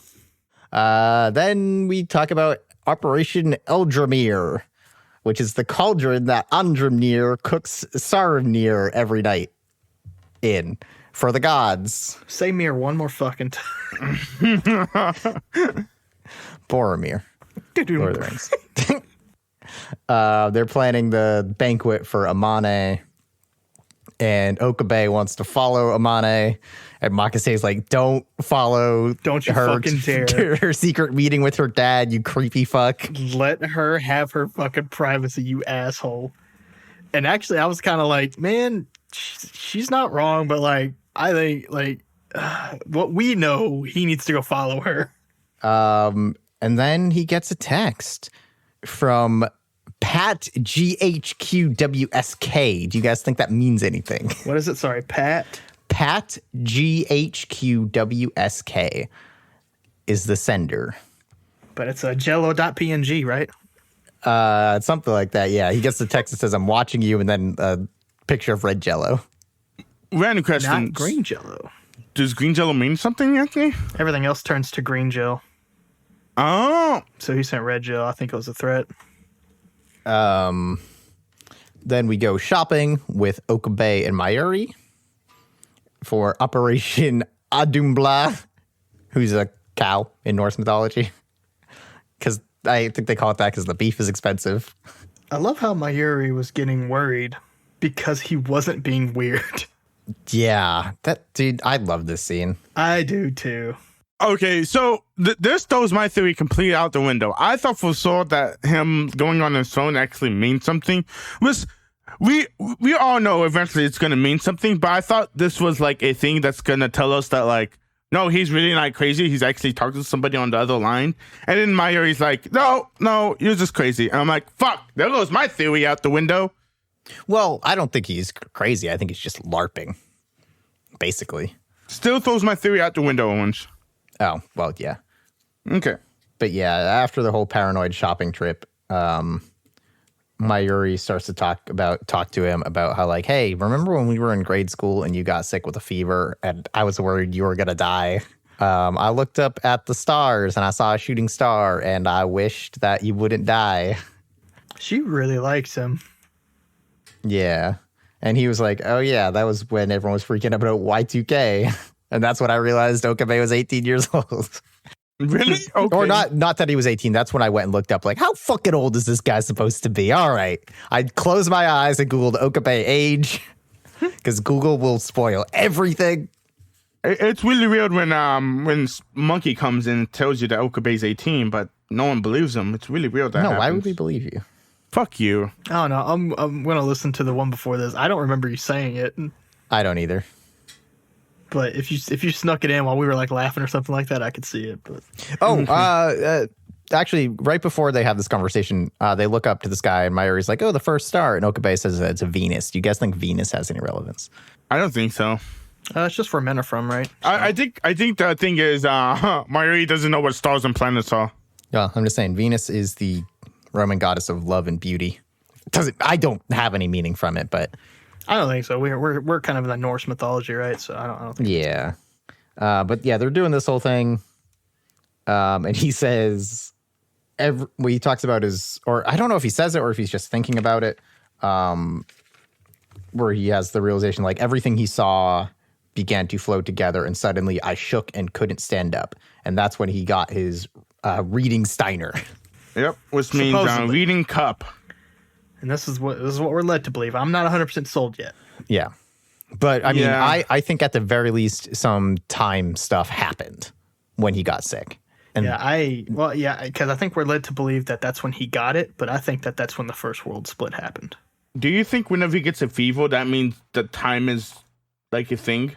Then we talk about Operation Eldramir, which is the cauldron that Andramnir cooks Saravnir every night in for the gods. Say Mir one more fucking time. Boromir. Lord of the Rings. They're planning the banquet for Amane, and Okabe wants to follow Amane, and Makase's like, don't follow Don't you her fucking dare. to her secret meeting with her dad, you creepy fuck. Let her have her fucking privacy, you asshole. And actually, I was kind of like, man, she's not wrong, but like, I think like what we know, he needs to go follow her. And then he gets a text from Pat GHQWSK. Do you guys think that means anything? What is it? Sorry, Pat. Pat GHQWSK is the sender. But it's a jello.png, right? Something like that. Yeah, he gets the text that says, I'm watching you, and then a picture of red jello. Random question. Not green jello. does green jello mean something, Anthony? Everything else turns to green gel. Oh. So he sent red gel. I think it was a threat. Then we go shopping with Okabe and Mayuri for Operation Adumbla, who's a cow in Norse mythology. Because I think they call it that because the beef is expensive. I love how Mayuri was getting worried because he wasn't being weird. Yeah, dude, I love this scene. I do too. Okay, so this throws my theory completely out the window. I thought for sure that him going on his phone actually means something. We all know eventually it's going to mean something, but I thought this was like a thing that's going to tell us that, like, no, he's really not crazy. He's actually talking to somebody on the other line. And then Mayuri's like, no, you're just crazy. And I'm like, fuck, there goes my theory out the window. Well, I don't think he's crazy. I think he's just LARPing, basically. Still throws my theory out the window, Owens. Oh, well, yeah. Okay. But yeah, after the whole paranoid shopping trip, Mayuri starts to talk to him about how, like, hey, remember when we were in grade school and you got sick with a fever and I was worried you were going to die? I looked up at the stars and I saw a shooting star and I wished that you wouldn't die. She really likes him. Yeah. And he was like, oh, yeah, that was when everyone was freaking out about Y2K. And that's when I realized Okabe was 18 years old. Really? Okay. Or not that he was 18. That's when I went and looked up, like, how fucking old is this guy supposed to be? All right. I closed my eyes and Googled Okabe age because Google will spoil everything. It's really weird when Monkey comes in and tells you that Okabe's 18, but no one believes him. It's really weird that happens. Why would we believe you? Fuck you. I don't know. I'm going to listen to the one before this. I don't remember you saying it. I don't either. But if you snuck it in while we were like laughing or something like that, I could see it. But actually, right before they have this conversation, they look up to the sky and Mayuri's like, oh, the first star. And Okabe says that it's a Venus. Do you guys think Venus has any relevance? I don't think so. It's just where men are from, right? So. I think the thing is Mayuri doesn't know what stars and planets are. Yeah, I'm just saying Venus is the Roman goddess of love and beauty. I don't have any meaning from it, but I don't think so. We're kind of in the Norse mythology, right? So I don't think. Yeah, but yeah, they're doing this whole thing, and he says what he talks about is, or I don't know if he says it or if he's just thinking about it, where he has the realization like everything he saw began to flow together, and suddenly I shook and couldn't stand up, and that's when he got his reading Steiner. Yep, which means reading cup. And this is what we're led to believe. I'm not 100% sold yet. Yeah. But I mean, I think at the very least some time stuff happened when he got sick. And because I think we're led to believe that that's when he got it, but I think that that's when the first world split happened. Do you think whenever he gets a fever, that means the time is like a thing?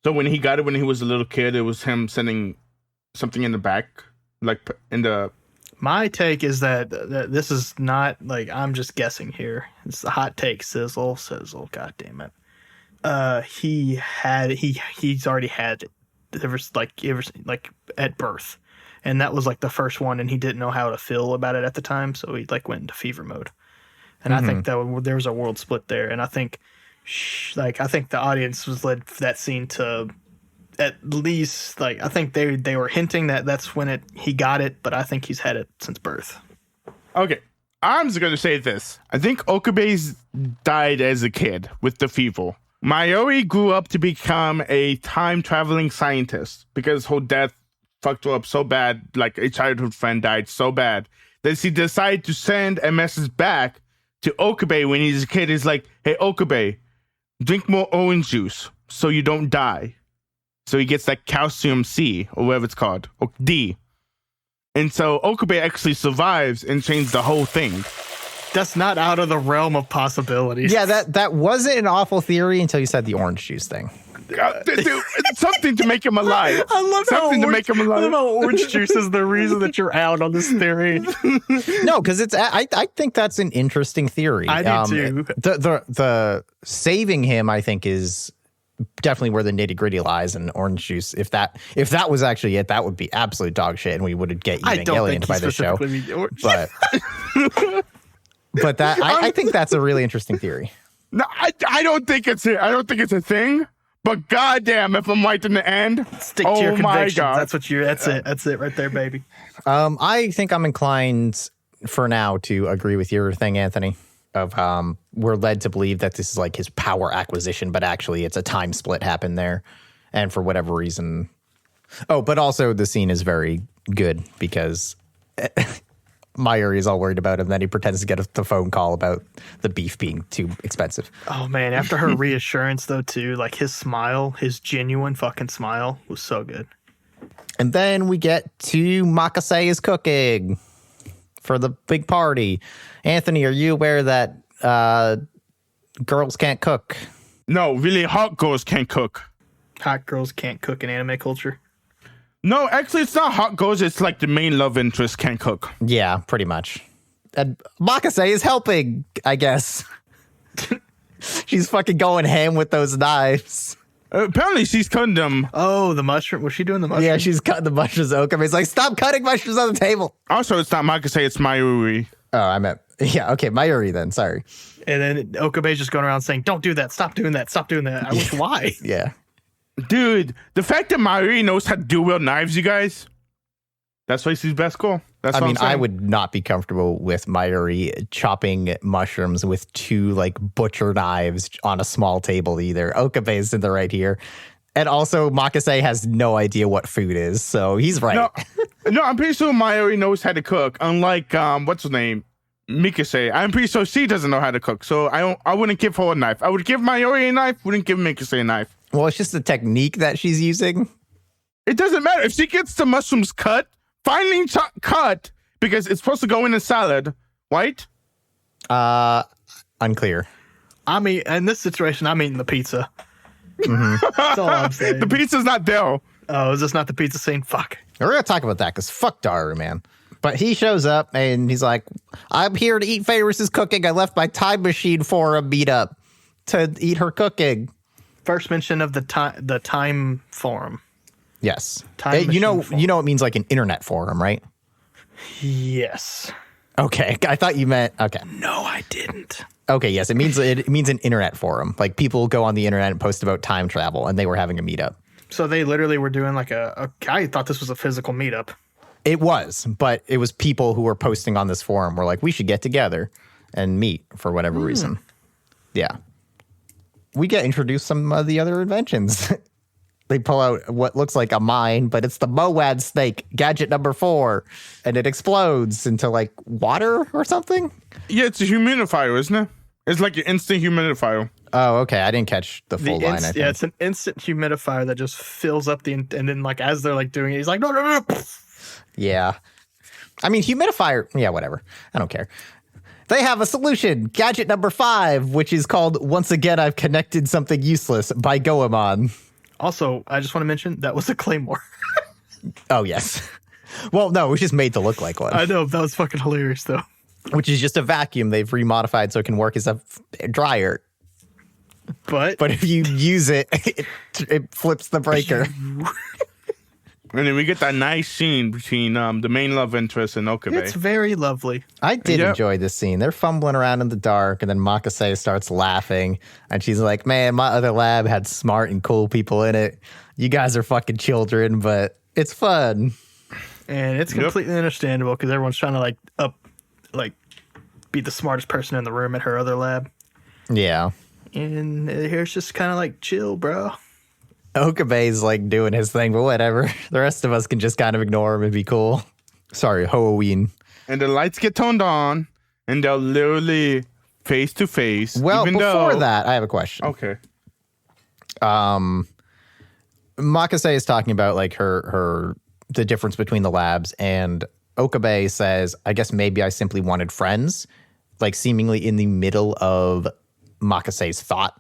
So when he got it when he was a little kid, it was him sending something in the back, like in the... My take is that this is not like I'm just guessing here. It's a hot take. Sizzle. God damn it. He's already had it ever at birth, and that was like the first one, and he didn't know how to feel about it at the time, so he like went into fever mode. And I think that there was a world split there, and I think the audience was led for that scene to. At least, I think they were hinting that that's when he got it, but I think he's had it since birth. Okay, I'm just going to say this. I think Okabe's died as a kid with the fever. Mayuri grew up to become a time-traveling scientist because her death fucked her up so bad, like a childhood friend died so bad, that she decided to send a message back to Okabe when he's a kid. He's like, hey, Okabe, drink more orange juice so you don't die. So he gets that calcium C, or whatever it's called, or D. And so Okabe actually survives and changed the whole thing. That's not out of the realm of possibilities. Yeah, that wasn't an awful theory until you said the orange juice thing. Dude, it's something to make him alive. I love something to make him alive. I love how orange juice is the reason that you're out on this theory. No, because I think that's an interesting theory. I do too. The saving him, I think, is definitely where the nitty gritty lies. And orange juice, if that was actually it, that would be absolute dog shit, and we would get Evangelion by the show. But that I think that's a really interesting theory. No, I don't think it's a thing. But goddamn, if I'm right in the end, Stick to your my convictions. God. That's what you're. That's it. That's it right there, baby. I think I'm inclined for now to agree with your thing, Anthony. Of we're led to believe that this is like his power acquisition, but actually it's a time split happened there, and for whatever reason. Oh, but also the scene is very good because Mayuri is all worried about him. Then he pretends to get the phone call about the beef being too expensive. Oh man, after her reassurance though too, like his smile, his genuine fucking smile was so good. And then we get to Makase is cooking for the big party. Anthony, are you aware that girls can't cook? No, really hot girls can't cook. Hot girls can't cook in anime culture. No, actually, it's not hot girls. It's like the main love interest can't cook. Yeah, pretty much. And Makase is helping, I guess. She's fucking going ham with those knives. Apparently, she's cutting them. Oh, the mushroom. Was she doing the mushroom? Yeah, she's cutting the mushrooms. Okabe's like, stop cutting mushrooms on the table. Also, it's not Makase, it's Mayuri. Oh, I meant, yeah, okay, Mayuri then, sorry. And then Okabe's just going around saying, "Don't do that. Stop doing that. Stop doing that." I wish why. Yeah. Dude, the fact that Mayuri knows how to dual-wield knives, you guys, that's why she's best girl. That's what I'm saying. I would not be comfortable with Mayuri chopping mushrooms with two like butcher knives on a small table either. Okabe's in the right here. And also Makase has no idea what food is, so he's right. No, I'm pretty sure Mayuri knows how to cook. Unlike what's her name? Mikase. I'm pretty sure she doesn't know how to cook. So I wouldn't give her a knife. I would give Mayuri a knife, wouldn't give Mikase a knife. Well, it's just the technique that she's using. It doesn't matter. If she gets the mushrooms cut, finely cut, because it's supposed to go in a salad, right? Unclear. I mean, in this situation, I'm eating the pizza. That's all I'm saying. The pizza's not there. Oh, is this not the pizza scene? Fuck. We're going to talk about that because fuck Daru, man. But he shows up and he's like, I'm here to eat Faris' cooking. I left my time machine for a meetup to eat her cooking. First mention of the time forum. Yes. Time you know machine forum. it means like an internet forum, right? Yes. Okay. I thought you meant, okay. No, I didn't. Okay, yes. It means an internet forum. Like people go on the internet and post about time travel and they were having a meetup. So they literally were doing like I thought this was a physical meetup. It was, but it was people who were posting on this forum were like, we should get together and meet for whatever reason. Yeah. We get introduced some of the other inventions. They pull out what looks like a mine, but it's the Moad snake, gadget number 4, and it explodes into like water or something. Yeah, it's a humidifier, isn't it? It's like an instant humidifier. Oh, okay. I didn't catch the full line. I think. Yeah, it's an instant humidifier that just fills up and then like as they're like doing it, he's like, no. Yeah. I mean, humidifier. Yeah, whatever. I don't care. They have a solution. Gadget number 5, which is called Once Again I've Connected Something Useless by Goemon. Also, I just want to mention that was a claymore. Oh, yes. Well, no, it was just made to look like one. I know. That was fucking hilarious, though. Which is just a vacuum they've remodified so it can work as a dryer. But if you use it, it flips the breaker. And then we get that nice scene between the main love interest and Okabe. it's very lovely. I did enjoy this scene. They're fumbling around in the dark, and then Makase starts laughing, and she's like, man, my other lab had smart and cool people in it. You guys are fucking children, but it's fun. And it's completely understandable because everyone's trying to be the smartest person in the room at her other lab. Yeah. And here's just kind of like, chill, bro. Okabe's like doing his thing, but whatever. The rest of us can just kind of ignore him and be cool. Sorry, Halloween. And the lights get turned on, and they're literally face to face. Well, before that, I have a question. Okay. Makase is talking about like the difference between the labs, and Okabe says, I guess maybe I simply wanted friends, like seemingly in the middle of Makase's thought.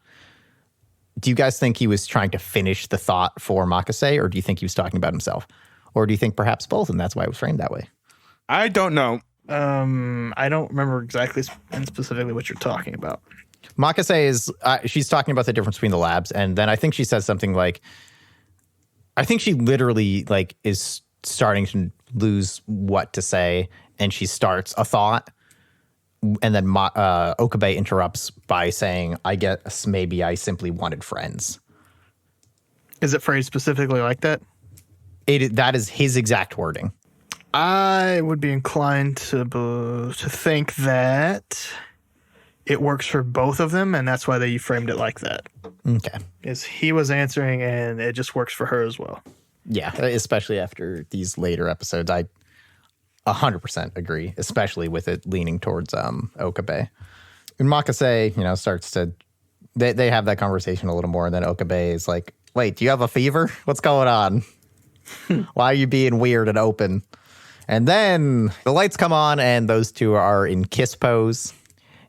Do you guys think he was trying to finish the thought for Makase, or do you think he was talking about himself? Or do you think perhaps both, and that's why it was framed that way? I don't know. I don't remember exactly and specifically what you're talking about. Makase is, she's talking about the difference between the labs, and then I think she says something like, I think she literally like is starting to lose what to say, and she starts a thought, and then Okabe interrupts by saying, I guess maybe I simply wanted friends. Is it phrased specifically like that? That is his exact wording. I would be inclined to think that it works for both of them, and that's why they framed it like that. Okay. Is he was answering, and it just works for her as well. Yeah, especially after these later episodes, I 100% agree, especially with it leaning towards Okabe. And Makase, starts to... They have that conversation a little more, and then Okabe is like, wait, do you have a fever? What's going on? Why are you being weird and open? And then the lights come on, and those two are in kiss pose.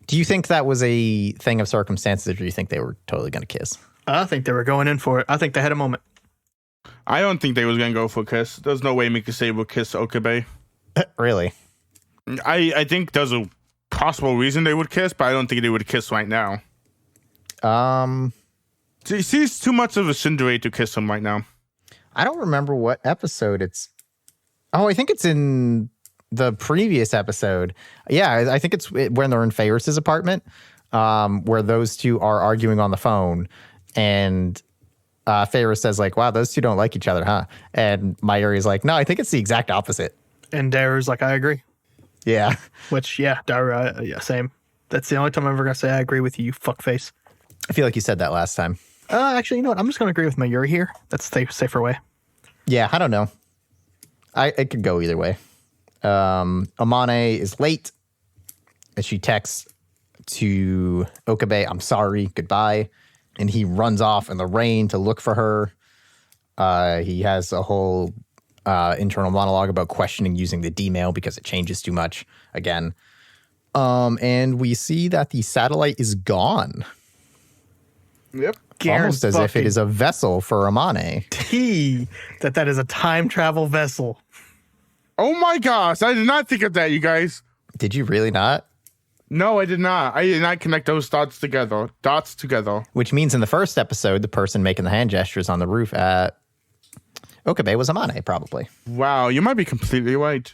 Do you think that was a thing of circumstances, or do you think they were totally going to kiss? I think they were going in for it. I think they had a moment. I don't think they was going to go for a kiss. There's no way Mikase would kiss Okabe. Really? I think there's a possible reason they would kiss, but I don't think they would kiss right now. She's too much of a tsundere to kiss him right now. I don't remember what episode it's... Oh, I think it's in the previous episode. Yeah, I think it's when they're in Ferris's apartment, where those two are arguing on the phone, and Ferris says, like, wow, those two don't like each other, huh? And Mayuri's like, no, I think it's the exact opposite. And Daru's like, I agree. Yeah. Which, yeah, Daru, yeah, same. That's the only time I'm ever going to say I agree with you, you fuckface. I feel like you said that last time. Actually, you know what? I'm just going to agree with Mayuri here. That's the safer way. Yeah, I don't know. It could go either way. Amane is late, and she texts to Okabe, I'm sorry, goodbye. And he runs off in the rain to look for her. He has a whole internal monologue about questioning using the D-mail because it changes too much again. And we see that the satellite is gone. Yep. Almost as if it is a vessel for Amane. That is a time travel vessel. Oh my gosh, I did not think of that, you guys. Did you really not? No, I did not. I did not connect those dots together. Which means in the first episode, the person making the hand gestures on the roof at Okabe was Amane, probably. Wow, you might be completely right.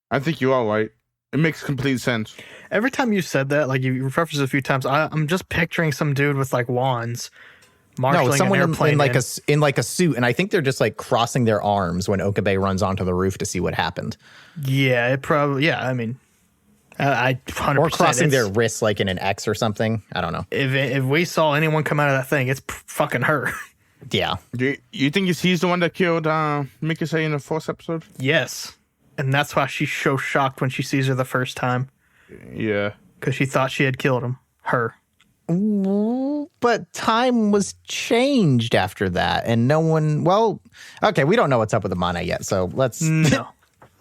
I think you are right. It makes complete sense. Every time you said that, like you referenced it a few times, I'm just picturing some dude with like wands marshalling someone an airplane in like a suit, and I think they're just like crossing their arms when Okabe runs onto the roof to see what happened. Yeah, it probably. Yeah, I mean, I 100%. Or crossing their wrists like in an X or something. I don't know. If we saw anyone come out of that thing, it's fucking her. Yeah. Do you think he's the one that killed Mikase in the first episode? Yes. And that's why she's so shocked when she sees her the first time. Yeah. Because she thought she had killed him. Her. But time was changed after that. And no one... Well, okay, we don't know what's up with Amane yet. So let's... No.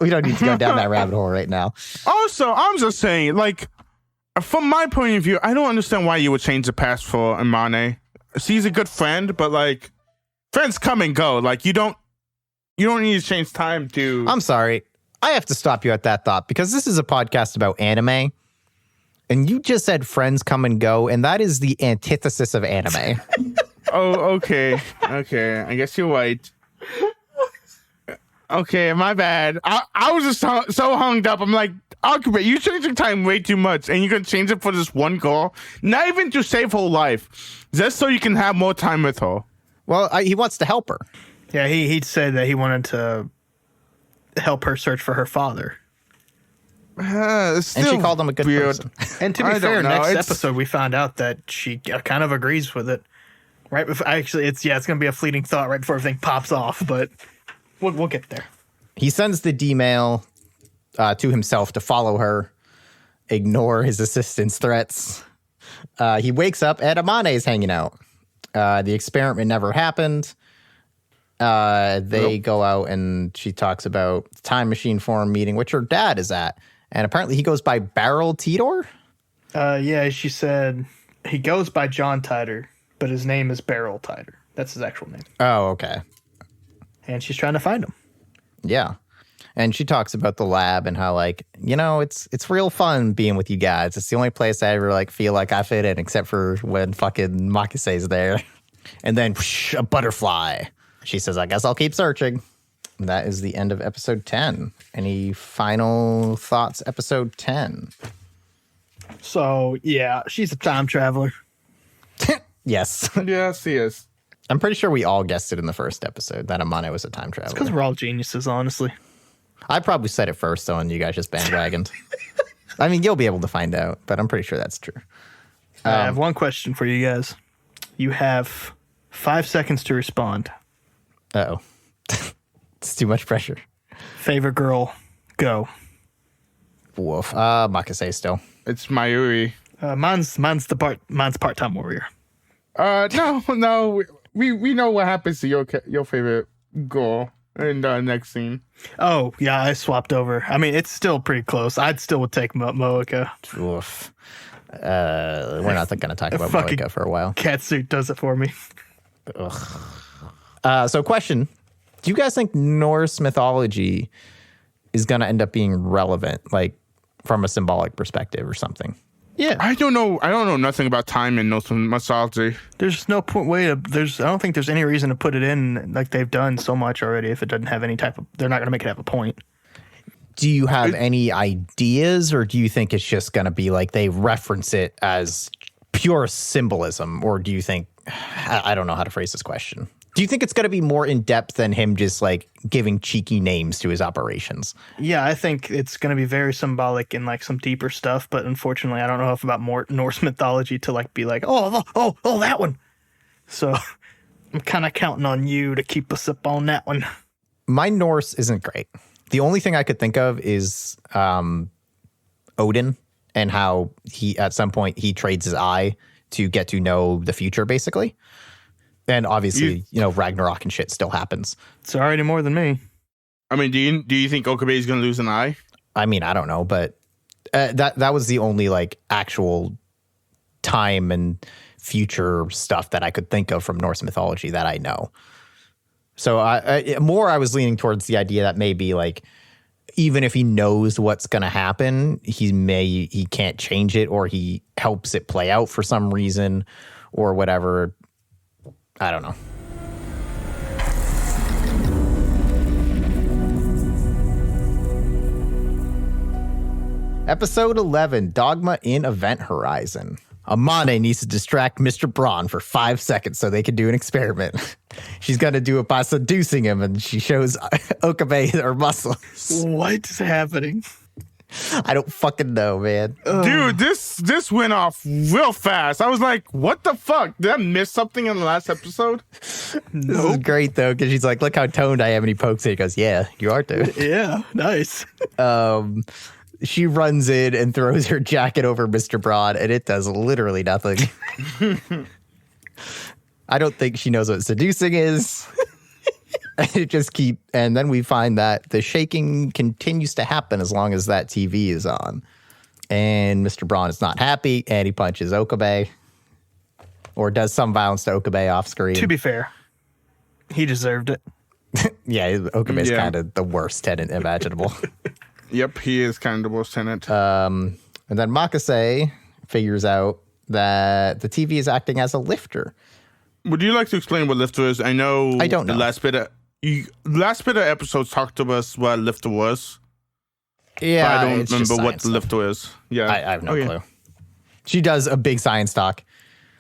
We don't need to go down that rabbit hole right now. Also, I'm just saying, like, from my point of view, I don't understand why you would change the past for Amane. She's a good friend, but, like, friends come and go. Like, you don't need to change time to... I'm sorry. I have to stop you at that thought because this is a podcast about anime. And you just said friends come and go, and that is the antithesis of anime. Oh, okay. Okay, I guess you're right. Okay, my bad. I was just so hung up. I'm like, Okabe, you changing time way too much, and you're going to change it for this one girl? Not even to save her life, just so you can have more time with her. Well, he wants to help her. Yeah, he said that he wanted to help her search for her father. And she called him a good person. And to be fair, next episode we found out that she kind of agrees with it. Right before, actually, it's going to be a fleeting thought right before everything pops off, but we'll get there. He sends the D-mail to himself to follow her, ignore his assistant's threats. He wakes up and Amane is hanging out. The experiment never happened. They go out and she talks about the time machine forum meeting, which her dad is at. And apparently he goes by Barrel Tidor? Yeah, she said he goes by John Tider, but his name is Barrel Tider. That's his actual name. Oh, okay. And she's trying to find him. Yeah. And she talks about the lab and how, like, it's real fun being with you guys. It's the only place I ever, like, feel like I fit in, except for when fucking Makise's there. And then, whoosh, a butterfly. She says, I guess I'll keep searching. And that is the end of episode 10. Any final thoughts, episode 10? So, yeah, she's a time traveler. Yes. Yes, he is. I'm pretty sure we all guessed it in the first episode that Amane was a time Because traveler. we're all geniuses, honestly. I probably said it first, though, and you guys just bandwagoned. I mean, you'll be able to find out, but I'm pretty sure that's true. I have one question for you guys. You have 5 seconds to respond. Uh-oh. It's too much pressure. Favorite girl, go. Woof. Makase still. It's Mayuri. Mine's part-time warrior. No. We know what happens to your favorite girl in the next scene. Oh, yeah, I swapped over. I mean, it's still pretty close. I'd still would take Moeka. Woof. We're not going to talk about fucking Moeka for a while. Catsuit does it for me. So question. Do you guys think Norse mythology is going to end up being relevant, like from a symbolic perspective or something? Yeah. I don't know nothing about time in Norse mythology. There's no point I don't think there's any reason to put it in like they've done so much already if it doesn't have any type of, they're not going to make it have a point. Do you have any ideas, or do you think it's just going to be like they reference it as pure symbolism, or do you think, I don't know how to phrase this question. Do you think it's going to be more in depth than him just like giving cheeky names to his operations? Yeah, I think it's going to be very symbolic and like some deeper stuff, but unfortunately, I don't know enough about more Norse mythology to like be like, oh, that one. So I'm kind of counting on you to keep us up on that one. My Norse isn't great. The only thing I could think of is Odin and how he, at some point, he trades his eye to get to know the future, basically. And obviously, Ragnarok and shit still happens. It's already more than me. I mean, do you think Okabe is going to lose an eye? I mean, I don't know, but that was the only like actual time and future stuff that I could think of from Norse mythology that I know. So I was leaning towards the idea that maybe like even if he knows what's going to happen, he can't change it, or he helps it play out for some reason or whatever. I don't know. Episode 11, Dogma in Event Horizon. Amane needs to distract Mr. Braun for 5 seconds so they can do an experiment. She's going to do it by seducing him, and she shows Okabe her muscles. What's happening? I don't fucking know, man. Dude, this went off real fast. I was like, what the fuck? Did I miss something in the last episode? This is great, though, because she's like, look how toned I am, and he pokes it. He goes, yeah, you are toned. Yeah, nice. She runs in and throws her jacket over Mr. Braun, and it does literally nothing. I don't think she knows what seducing is. And then we find that the shaking continues to happen as long as that TV is on. And Mr. Braun is not happy, and he punches Okabe, or does some violence to Okabe off screen. To be fair, he deserved it. Yeah, Okabe's kind of the worst tenant imaginable. Yep, he is kind of the worst tenant. And then Makase figures out that the TV is acting as a lifter. Would you like to explain what lifter is? I don't know. The last bit of episodes talked to us what lifter was. Yeah, but I don't remember what the lifter is. Yeah, I have no clue. She does a big science talk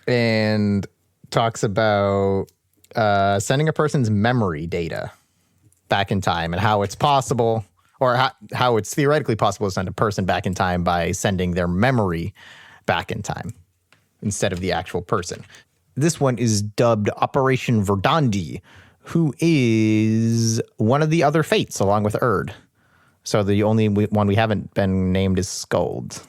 and talks about sending a person's memory data back in time and how it's possible, or how it's theoretically possible to send a person back in time by sending their memory back in time instead of the actual person. This one is dubbed Operation Verdandi, who is one of the other fates along with Erd. So the only one we haven't been named is Skuld,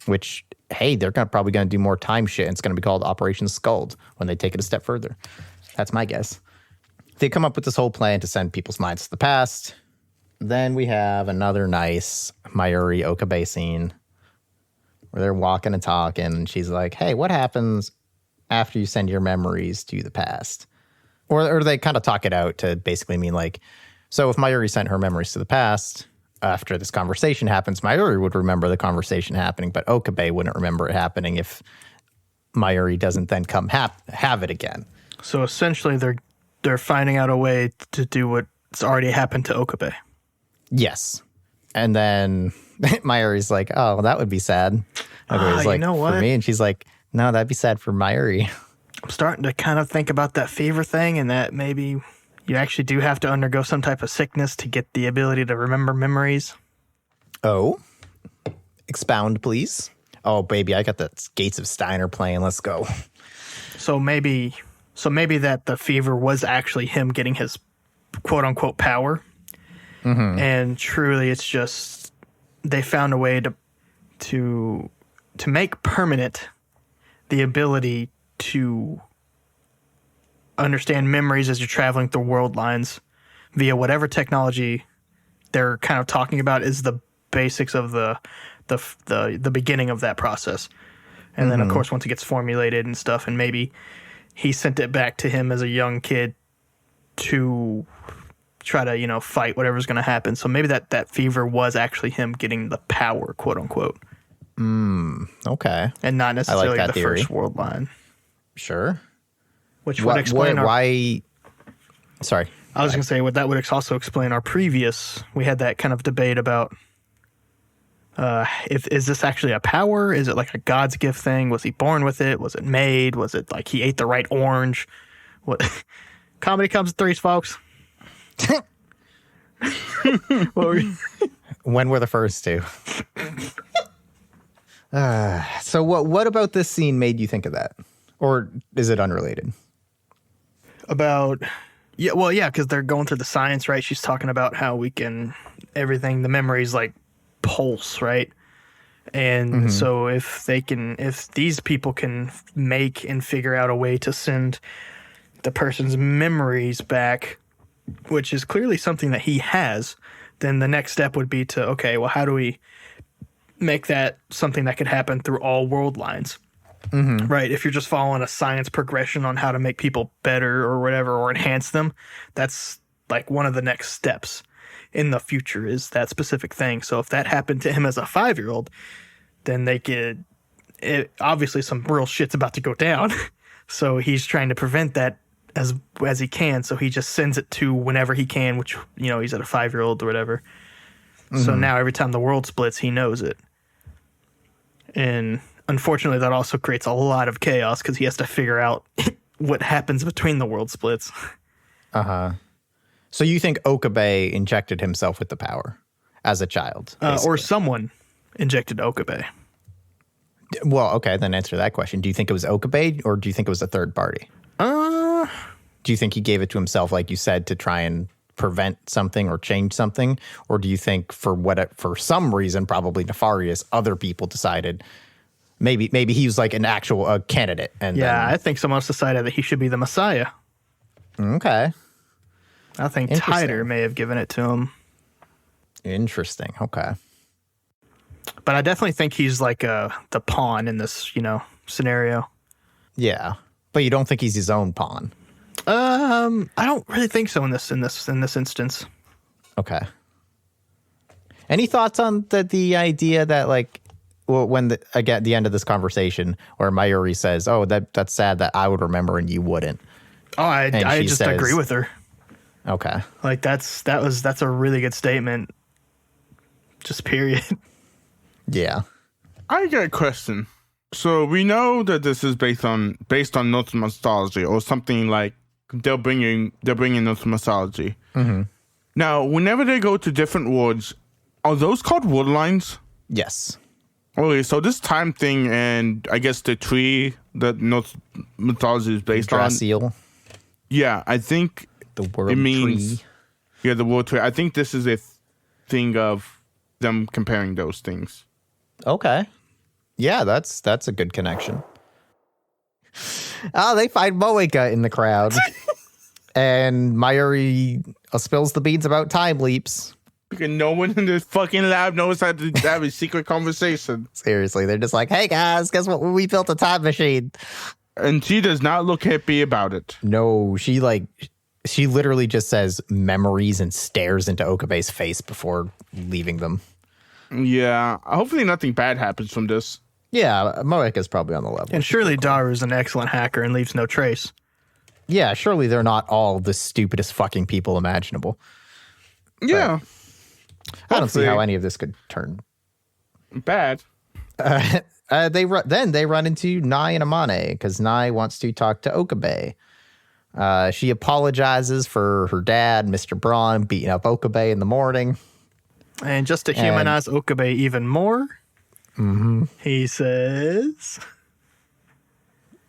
which, hey, they're probably going to do more time shit. And it's going to be called Operation Skuld when they take it a step further. That's my guess. They come up with this whole plan to send people's minds to the past. Then we have another nice Mayuri Okabe scene where they're walking and talking. And she's like, hey, what happens after you send your memories to the past? Or they kind of talk it out to basically mean like, so if Mayuri sent her memories to the past, after this conversation happens, Mayuri would remember the conversation happening, but Okabe wouldn't remember it happening if Mayuri doesn't then come have it again. So essentially they're finding out a way to do what's already happened to Okabe. Yes. And then Mayuri's like, oh, that would be sad. Okabe's like, you know what? for me? And she's like, no, that'd be sad for Mayuri. I'm starting to kind of think about that fever thing, and that maybe you actually do have to undergo some type of sickness to get the ability to remember memories. Oh, expound, please. Oh, baby, I got the Gates of Steiner playing. Let's go. So maybe that the fever was actually him getting his quote unquote power. Mm-hmm. And truly it's just they found a way to make permanent the ability to understand memories as you're traveling through world lines via whatever technology they're kind of talking about is the basics of the beginning of that process. And then, of course, once it gets formulated and stuff, and maybe he sent it back to him as a young kid to try to, fight whatever's going to happen. So maybe that fever was actually him getting the power, quote unquote. Okay. And not necessarily that the theory. first world line. Sure. Which would explain why. Sorry. I was going to say, that would also explain our previous. We had that kind of debate about is this actually a power? Is it like a God's gift thing? Was he born with it? Was it made? Was it like he ate the right orange? What? Comedy comes in threes, folks. When were the first two? So what about this scene made you think of that? Or is it unrelated? Because they're going through the science, right? She's talking about how the memories like pulse, right? And so if these people can make and figure out a way to send the person's memories back, which is clearly something that he has, then the next step would be to, okay, well, how do we make that something that could happen through all world lines? Right? If you're just following a science progression on how to make people better or whatever, or enhance them, that's like one of the next steps in the future is that specific thing. So if that happened to him as a 5-year-old, then obviously some real shit's about to go down. So he's trying to prevent that as he can. So he just sends it to whenever he can, which, he's at a 5-year-old or whatever. So now every time the world splits, he knows it. And unfortunately, that also creates a lot of chaos because he has to figure out what happens between the world splits. So you think Okabe injected himself with the power as a child? Or someone injected Okabe. Well, okay, then answer that question. Do you think it was Okabe or do you think it was a third party? Do you think he gave it to himself, like you said, to try and prevent something or change something? Or do you think for some reason, probably nefarious, other people decided maybe he was like an actual candidate? I think someone else decided that he should be the Messiah. Okay. I think Tider may have given it to him. Interesting. Okay. But I definitely think he's like the pawn in this, scenario. Yeah. But you don't think he's his own pawn? I don't really think so in this instance. Okay. Any thoughts on the idea that when at the end of this conversation where Mayuri says, "Oh, that's sad that I would remember and you wouldn't." Oh, I just agree with her. Okay. Like that's a really good statement. Just period. Yeah. I got a question. So we know that this is based on Norse mythology or something like they're bringing Norse mythology. Now, whenever they go to different worlds, are those called world lines? Yes. Okay, so this time thing and I guess the tree that Norse mythology is based on. Drasil. Yeah, I think the world means, tree. Yeah, the world tree. I think this is a thing of them comparing those things. Okay. Yeah, that's a good connection. Oh, they find Moeka in the crowd. And Mayuri spills the beans about time leaps. Because no one in this fucking lab knows how to have a secret conversation. Seriously, they're just like, hey guys, guess what? We built a time machine. And she does not look happy about it. No, she literally just says memories and stares into Okabe's face before leaving them. Yeah, hopefully nothing bad happens from this. Yeah, Moeka's probably on the level. And surely Daru's an excellent hacker and leaves no trace. Yeah, surely they're not all the stupidest fucking people imaginable. Yeah. I don't see how any of this could turn bad. Then they run into Nai and Amane because Nai wants to talk to Okabe. She apologizes for her dad, Mr. Braun, beating up Okabe in the morning. And just to humanize Okabe even more, he says...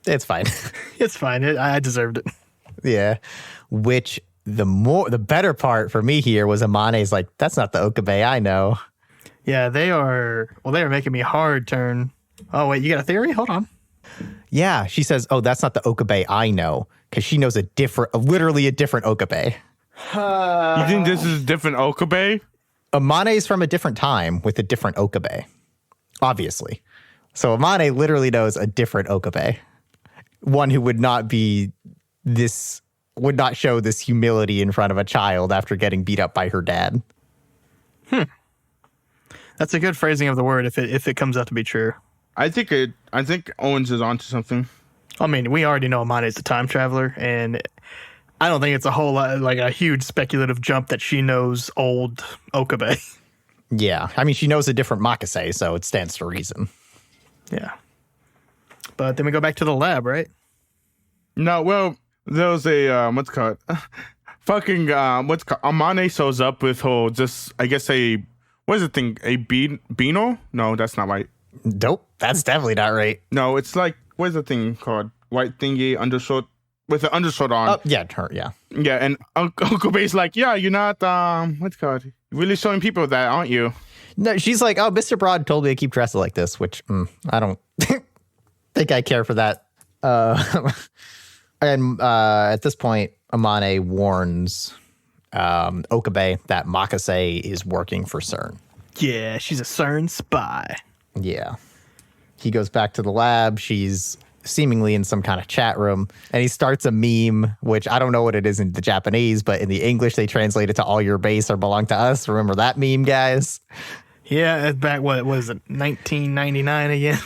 It's fine. It's fine. I deserved it. Yeah. Which the better part for me here was Amane's like, that's not the Okabe I know. Yeah, they are making me hard turn. Oh, wait, you got a theory? Hold on. Yeah, she says, oh, that's not the Okabe I know, because she knows literally a different Okabe. You think this is a different Okabe? Amane is from a different time with a different Okabe, obviously. So Amane literally knows a different Okabe. One who would not show this humility in front of a child after getting beat up by her dad. That's a good phrasing of the word if it comes out to be true. I think Owens is onto something. I mean, we already know Amane's a time traveler, and I don't think it's a whole lot like a huge speculative jump that she knows old Okabe. Yeah, I mean, she knows a different Makase, so it stands to reason. Yeah. But then we go back to the lab, right? No, well, there was a what's it called? Fucking Amane shows up with her just I guess what is the thing? A beano? No, that's not right. Nope, that's definitely not right. No, it's like what is the thing called? White thingy undershirt with an undershirt on. Oh, yeah, her, yeah. Yeah, and Uncle Bay's like, yeah, you're not what's it called? Really showing people that, aren't you? No, she's like, oh, Mr. Broad told me to keep dressed like this, which I don't think I care for that. And at this point, Amane warns Okabe that Makase is working for CERN. Yeah, she's a CERN spy. Yeah. He goes back to the lab. She's seemingly in some kind of chat room, and he starts a meme, which I don't know what it is in the Japanese, but in the English, they translate it to all your base or belong to us. Remember that meme, guys? Yeah, it's back, what was it, 1999 again?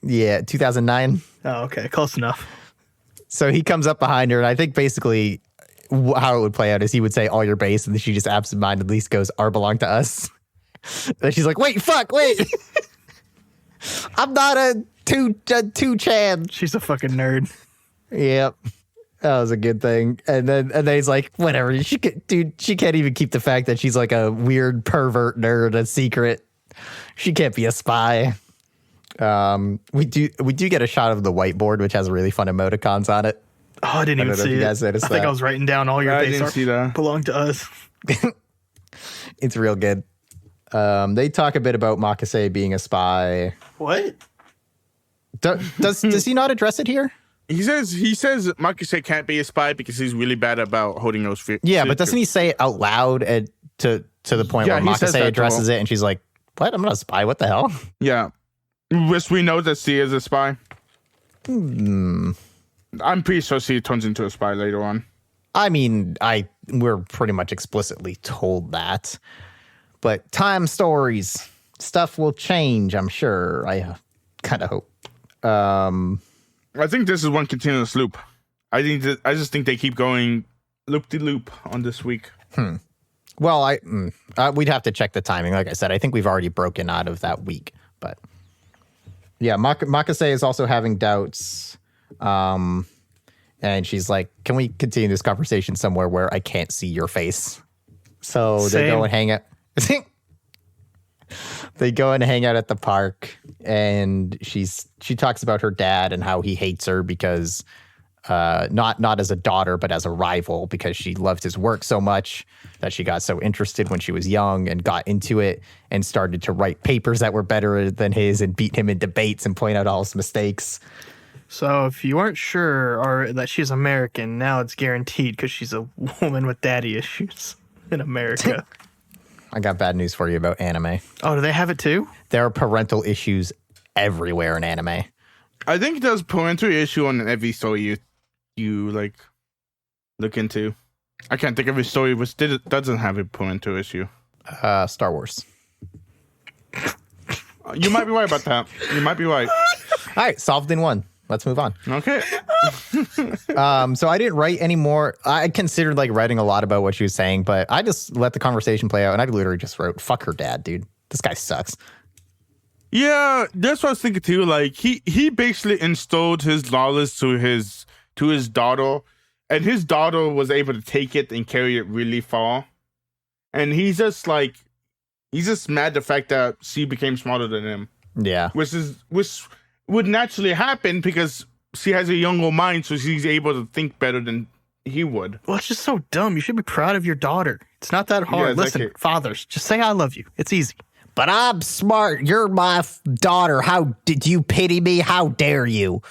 Yeah, 2009. Oh, okay, close enough. So he comes up behind her, and I think basically how it would play out is he would say all your base, and then she just absentmindedly goes, "Our belong to us." And she's like, wait. I'm not a two-chan. She's a fucking nerd. Yep. That was a good thing. And then he's like, whatever. She can't even keep the fact that she's like a weird pervert nerd a secret. She can't be a spy. We do get a shot of the whiteboard, which has really fun emoticons on it. Oh, I didn't even see it. I think I was writing down all your base belong to us. It's real good. They talk a bit about Makase being a spy. What? Does he not address it here? He says Makase can't be a spy because he's really bad about holding those fears. Yeah, but doesn't he say it out loud to the point where Makase addresses it and she's like, what? I'm not a spy. What the hell? Yeah. Which we know that she is a spy. I'm pretty sure she turns into a spy later on. I mean, we're pretty much explicitly told that. But time stories, stuff will change, I'm sure. I kind of hope. I think this is one continuous loop. I just think they keep going loop-de-loop on this week. Well, we'd have to check the timing. Like I said, I think we've already broken out of that week. But yeah, Makase is also having doubts. And she's like, can we continue this conversation somewhere where I can't see your face? So they go and hang out. They go and hang out at the park, and she talks about her dad and how he hates her because not as a daughter, but as a rival, because she loved his work so much that she got so interested when she was young and got into it and started to write papers that were better than his and beat him in debates and point out all his mistakes. So if you weren't sure that she's American, now it's guaranteed because she's a woman with daddy issues in America. I got bad news for you about anime. Oh, do they have it too? There are parental issues everywhere in anime. I think there's parental issue on every story you like look into. I can't think of a story which doesn't have a parental issue. Star Wars. You might be right about that. You might be right. All right, solved in one. Let's move on. Okay. So I didn't write any more. I considered writing a lot about what she was saying, but I just let the conversation play out, and I literally just wrote, fuck her dad, dude. This guy sucks. Yeah, that's what I was thinking too. Like he basically installed his knowledge to his daughter, and his daughter was able to take it and carry it really far. And he's just mad the fact that she became smarter than him. Yeah. Which would naturally happen because she has a younger mind, so she's able to think better than he would. Well, it's just so dumb. You should be proud of your daughter. It's not that hard. Yeah, Listen, like fathers, just say I love you. It's easy. But I'm smart. You're my daughter. How did you pity me? How dare you?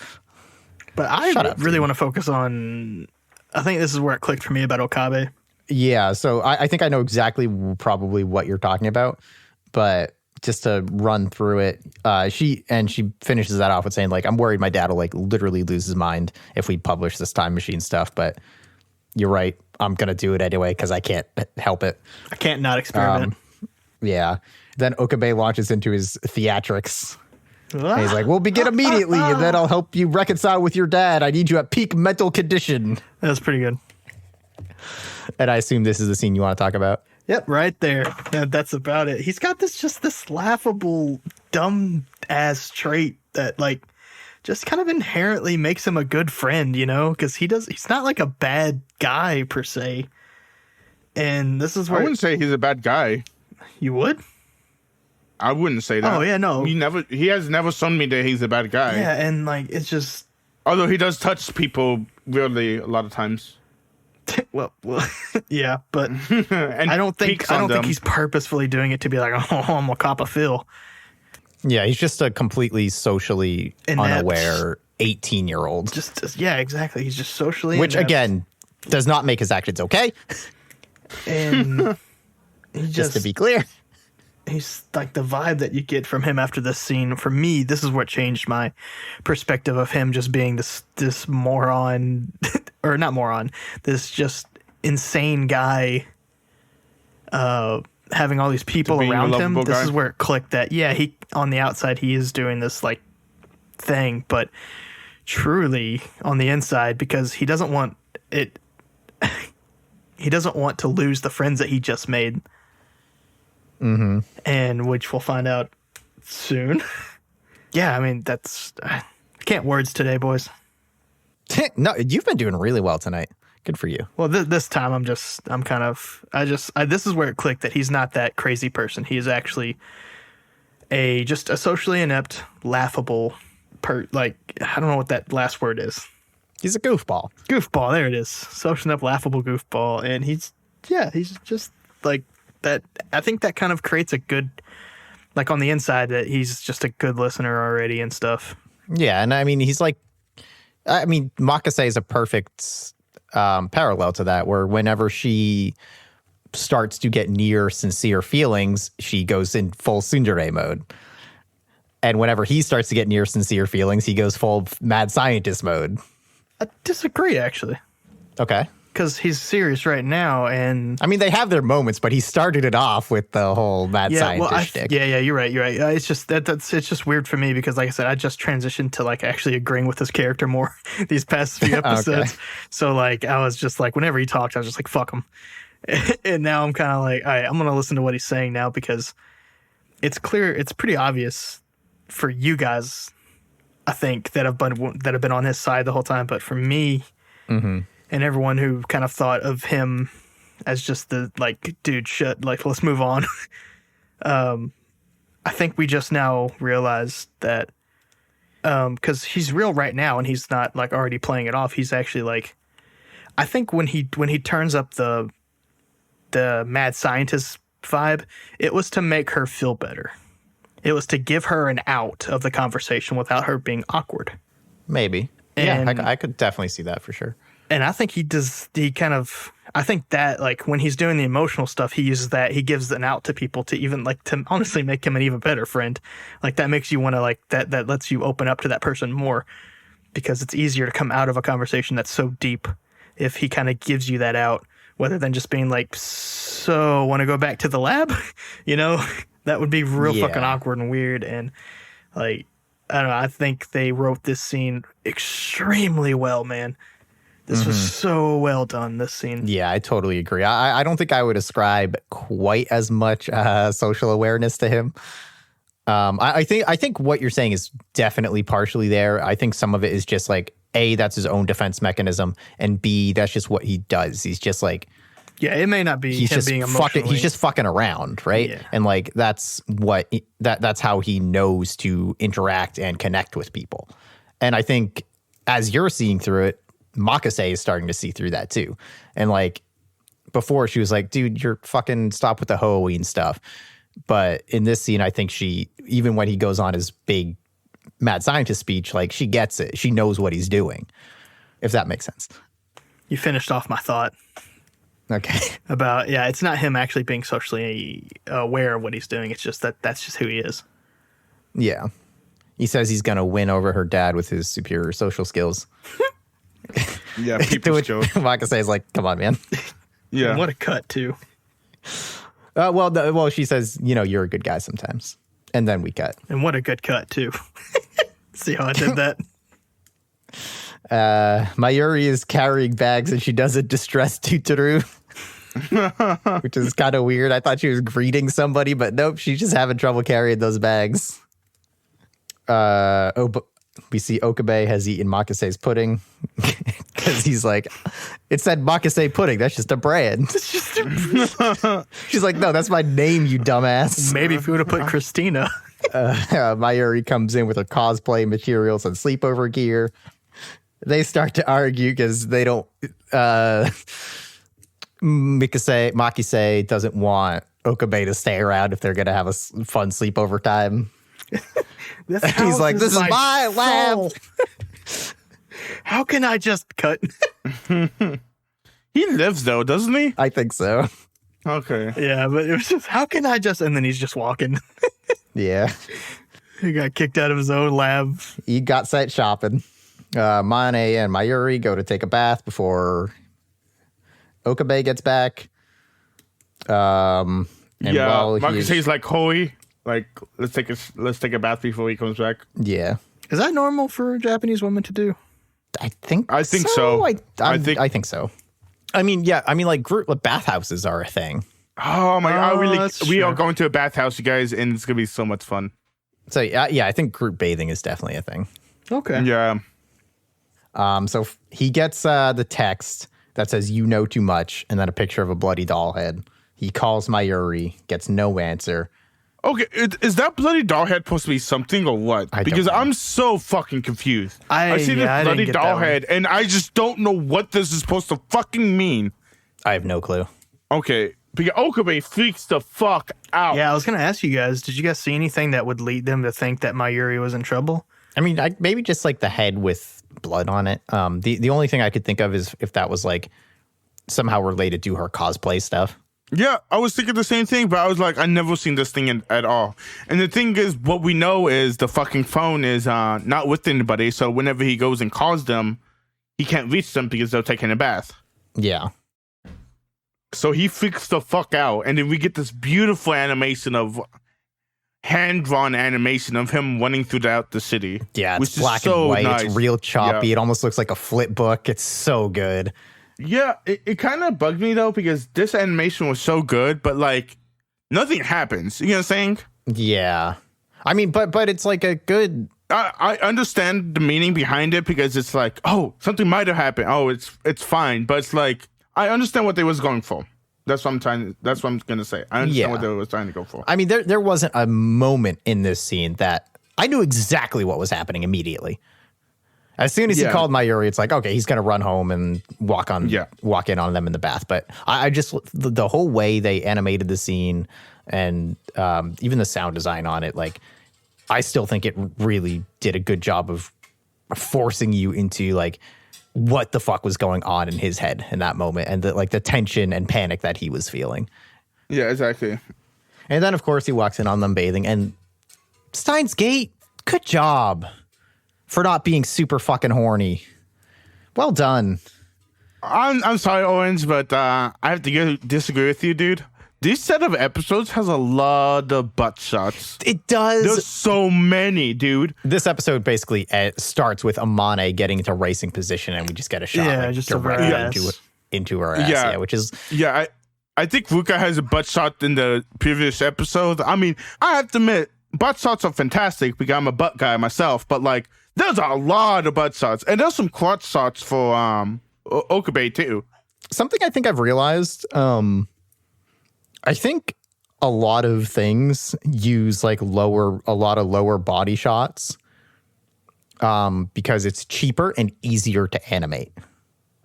But I Shut up, really dude. want to focus on. I think this is where it clicked for me about Okabe. Yeah, so I think I know exactly probably what you're talking about, but just to run through it, she finishes that off with saying, like, I'm worried my dad will like literally lose his mind if we publish this time machine stuff, but you're right. I'm going to do it anyway because I can't help it. I can't not experiment. Yeah. Then Okabe launches into his theatrics. And he's Ah. like, we'll begin immediately, and then I'll help you reconcile with your dad. I need you at peak mental condition. That's pretty good. And I assume this is the scene you want to talk about. Yep, right there. That's about it. He's got this laughable, dumb ass trait that like just kind of inherently makes him a good friend, you know? Because he's not like a bad guy per se. And this is I where wouldn't say he's a bad guy. you would. I wouldn't say that. Oh yeah, no. He has never shown me that he's a bad guy. Yeah, and like it's just Although he does touch people weirdly a lot of times. well, yeah, but And I don't think peeks on them. he's purposefully doing it to be like, oh, I'm a cop of Phil. Yeah, he's just a completely socially Inept. unaware 18-year-old. Just yeah, exactly. He's just socially Which, inept. again, does not make his actions okay, And he just to be clear. he's like the vibe that you get from him after this scene. For me, this is what changed my perspective of him just being this moron, or not moron, this just insane guy, having all these people being a around him. lovable This guy. is where it clicked that, yeah, he on the outside he is doing this like thing, but truly on the inside, because he doesn't want it. He doesn't want to lose the friends that he just made. Mm-hmm. And which we'll find out soon. Yeah, I mean, I can't words today, boys. No, you've been doing really well tonight. Good for you. Well, this time this is where it clicked that he's not that crazy person. He is actually just a socially inept, laughable, like, I don't know what that last word is. He's a goofball. Goofball, there it is. Socially inept, laughable goofball. And he's just like that. I think that kind of creates a good, like on the inside, that he's just a good listener already and stuff. Yeah, and I mean, Makase is a perfect parallel to that, where whenever she starts to get near sincere feelings, she goes in full tsundere mode. And whenever he starts to get near sincere feelings, he goes full mad scientist mode. I disagree, actually, Okay. because he's serious right now, and I mean, they have their moments, but he started it off with the whole mad scientist shtick. you're right. It's just it's just weird for me because, like I said, I just transitioned to like actually agreeing with this character more these past few episodes. Okay. So like, I was just like, whenever he talked, I was just like, fuck him. And now I'm kind of like, all right, I'm gonna listen to what he's saying now because it's clear, it's pretty obvious for you guys, I think, that have been on his side the whole time. But for me, Mm-hmm. and everyone who kind of thought of him as just the like, dude, shit, like, let's move on. I think we just now realized that because he's real right now and he's not like already playing it off. He's actually like, I think when he turns up the mad scientist vibe, it was to make her feel better. It was to give her an out of the conversation without her being awkward. Maybe. And- yeah, I could definitely see that for sure. And I think I think that like when he's doing the emotional stuff, he uses that, he gives an out to people to even like to honestly make him an even better friend. Like that makes you want to like that lets you open up to that person more because it's easier to come out of a conversation that's so deep if he kind of gives you that out, rather than just being like, so want to go back to the lab? You know, that would be real Yeah. fucking awkward and weird. And like, I don't know, I think they wrote this scene extremely well, man. This was so well done, this scene. Yeah, I totally agree. I don't think I would ascribe quite as much social awareness to him. I think what you're saying is definitely partially there. I think some of it is just like, A, that's his own defense mechanism, and B, that's just what he does. He's just like, yeah, it may not be he's him just being fucking, emotionally. he's just fucking around, right? Yeah. And like that's how he knows to interact and connect with people. And I think as you're seeing through it, Makase is starting to see through that too. And like before, she was like, dude, you're fucking stop with the Halloween stuff. But in this scene, I think she, even when he goes on his big mad scientist speech, like she gets it. She knows what he's doing, if that makes sense. You finished off my thought Okay. about, yeah, it's not him actually being socially aware of what he's doing. It's just that's just who he is. Yeah. He says he's going to win over her dad with his superior social skills. Yeah, To people which joke. Makase is like, come on, man. Yeah. What a cut, too. Well, she says, you're a good guy sometimes. And then we cut. And what a good cut, too. See how I did that? Mayuri is carrying bags and she does a distressed Daru, which is kind of weird. I thought she was greeting somebody, but nope, she's just having trouble carrying those bags. We see Okabe has eaten Makase's pudding because he's like, it said Makase pudding. That's just a brand. She's like, no, that's my name, you dumbass. Maybe if we would have put Christina. Mayuri comes in with her cosplay materials and sleepover gear. They start to argue because they don't. Makise doesn't want Okabe to stay around if they're going to have a fun sleepover time. He's like, this is my lab. How can I just cut? He lives though, doesn't he? I think so. Okay. Yeah, but it was just, how can I just, and then he's just walking. Yeah. He got kicked out of his own lab. He got sent shopping. Mane and Mayuri go to take a bath before Okabe gets back. And Makase's like, Hoi, like let's take a bath before he comes back. Yeah. Is that normal for a Japanese woman to do? I think so. I think so. I mean, yeah. I mean, like group bathhouses are a thing. Oh my god, we are true. going to a bathhouse, you guys, and it's gonna be so much fun. So yeah, I think group bathing is definitely a thing. Okay. Yeah. So he gets the text that says "you know too much" and then a picture of a bloody doll head. He calls Mayuri, gets no answer. Okay, is that bloody doll head supposed to be something or what? Because I'm so fucking confused. I see this I didn't bloody get doll that head, and I just don't know what this is supposed to fucking mean. I have no clue. Okay, because Okabe freaks the fuck out. Yeah, I was going to ask you guys, did you guys see anything that would lead them to think that Mayuri was in trouble? I mean, maybe just like the head with blood on it. The only thing I could think of is if that was like somehow related to her cosplay stuff. Yeah, I was thinking the same thing, but I was like, I never seen this thing at all. And the thing is, what we know is the fucking phone is not with anybody, so whenever he goes and calls them, he can't reach them because they're taking a bath. Yeah. So he freaks the fuck out, and then we get this beautiful animation of hand-drawn animation of him running throughout the city. Yeah, it's which is black so and white. nice. It's real choppy. Yeah. It almost looks like a flip book. It's so good. Yeah, it kind of bugged me though because this animation was so good, but like nothing happens. You know what I'm saying? Yeah. I mean, but it's like a good. I understand the meaning behind it because it's like, oh, something might have happened. Oh, it's fine, but it's like I understand what they was going for. That's what I'm gonna say. I understand what they was trying to go for. I mean, there wasn't a moment in this scene that I knew exactly what was happening immediately. As soon as he called Mayuri, it's like, okay, he's going to run home and walk in on them in the bath. But I just, the whole way they animated the scene and even the sound design on it, like, I still think it really did a good job of forcing you into, like, what the fuck was going on in his head in that moment and the tension and panic that he was feeling. Yeah, exactly. And then, of course, he walks in on them bathing. And Steins Gate, good job for not being super fucking horny. Well done. I'm sorry, Owens, but I have to disagree with you, dude. This set of episodes has a lot of butt shots. It does. There's so many, dude. This episode basically starts with Amane getting into racing position, and we just get a shot just directly into her ass. Yeah, which is I think Ruka has a butt shot in the previous episode. I mean, I have to admit, butt shots are fantastic because I'm a butt guy myself, but like there's a lot of butt shots, and there's some crotch shots for Okabe too. Something I think I've realized, I think a lot of things use like a lot of lower body shots because it's cheaper and easier to animate.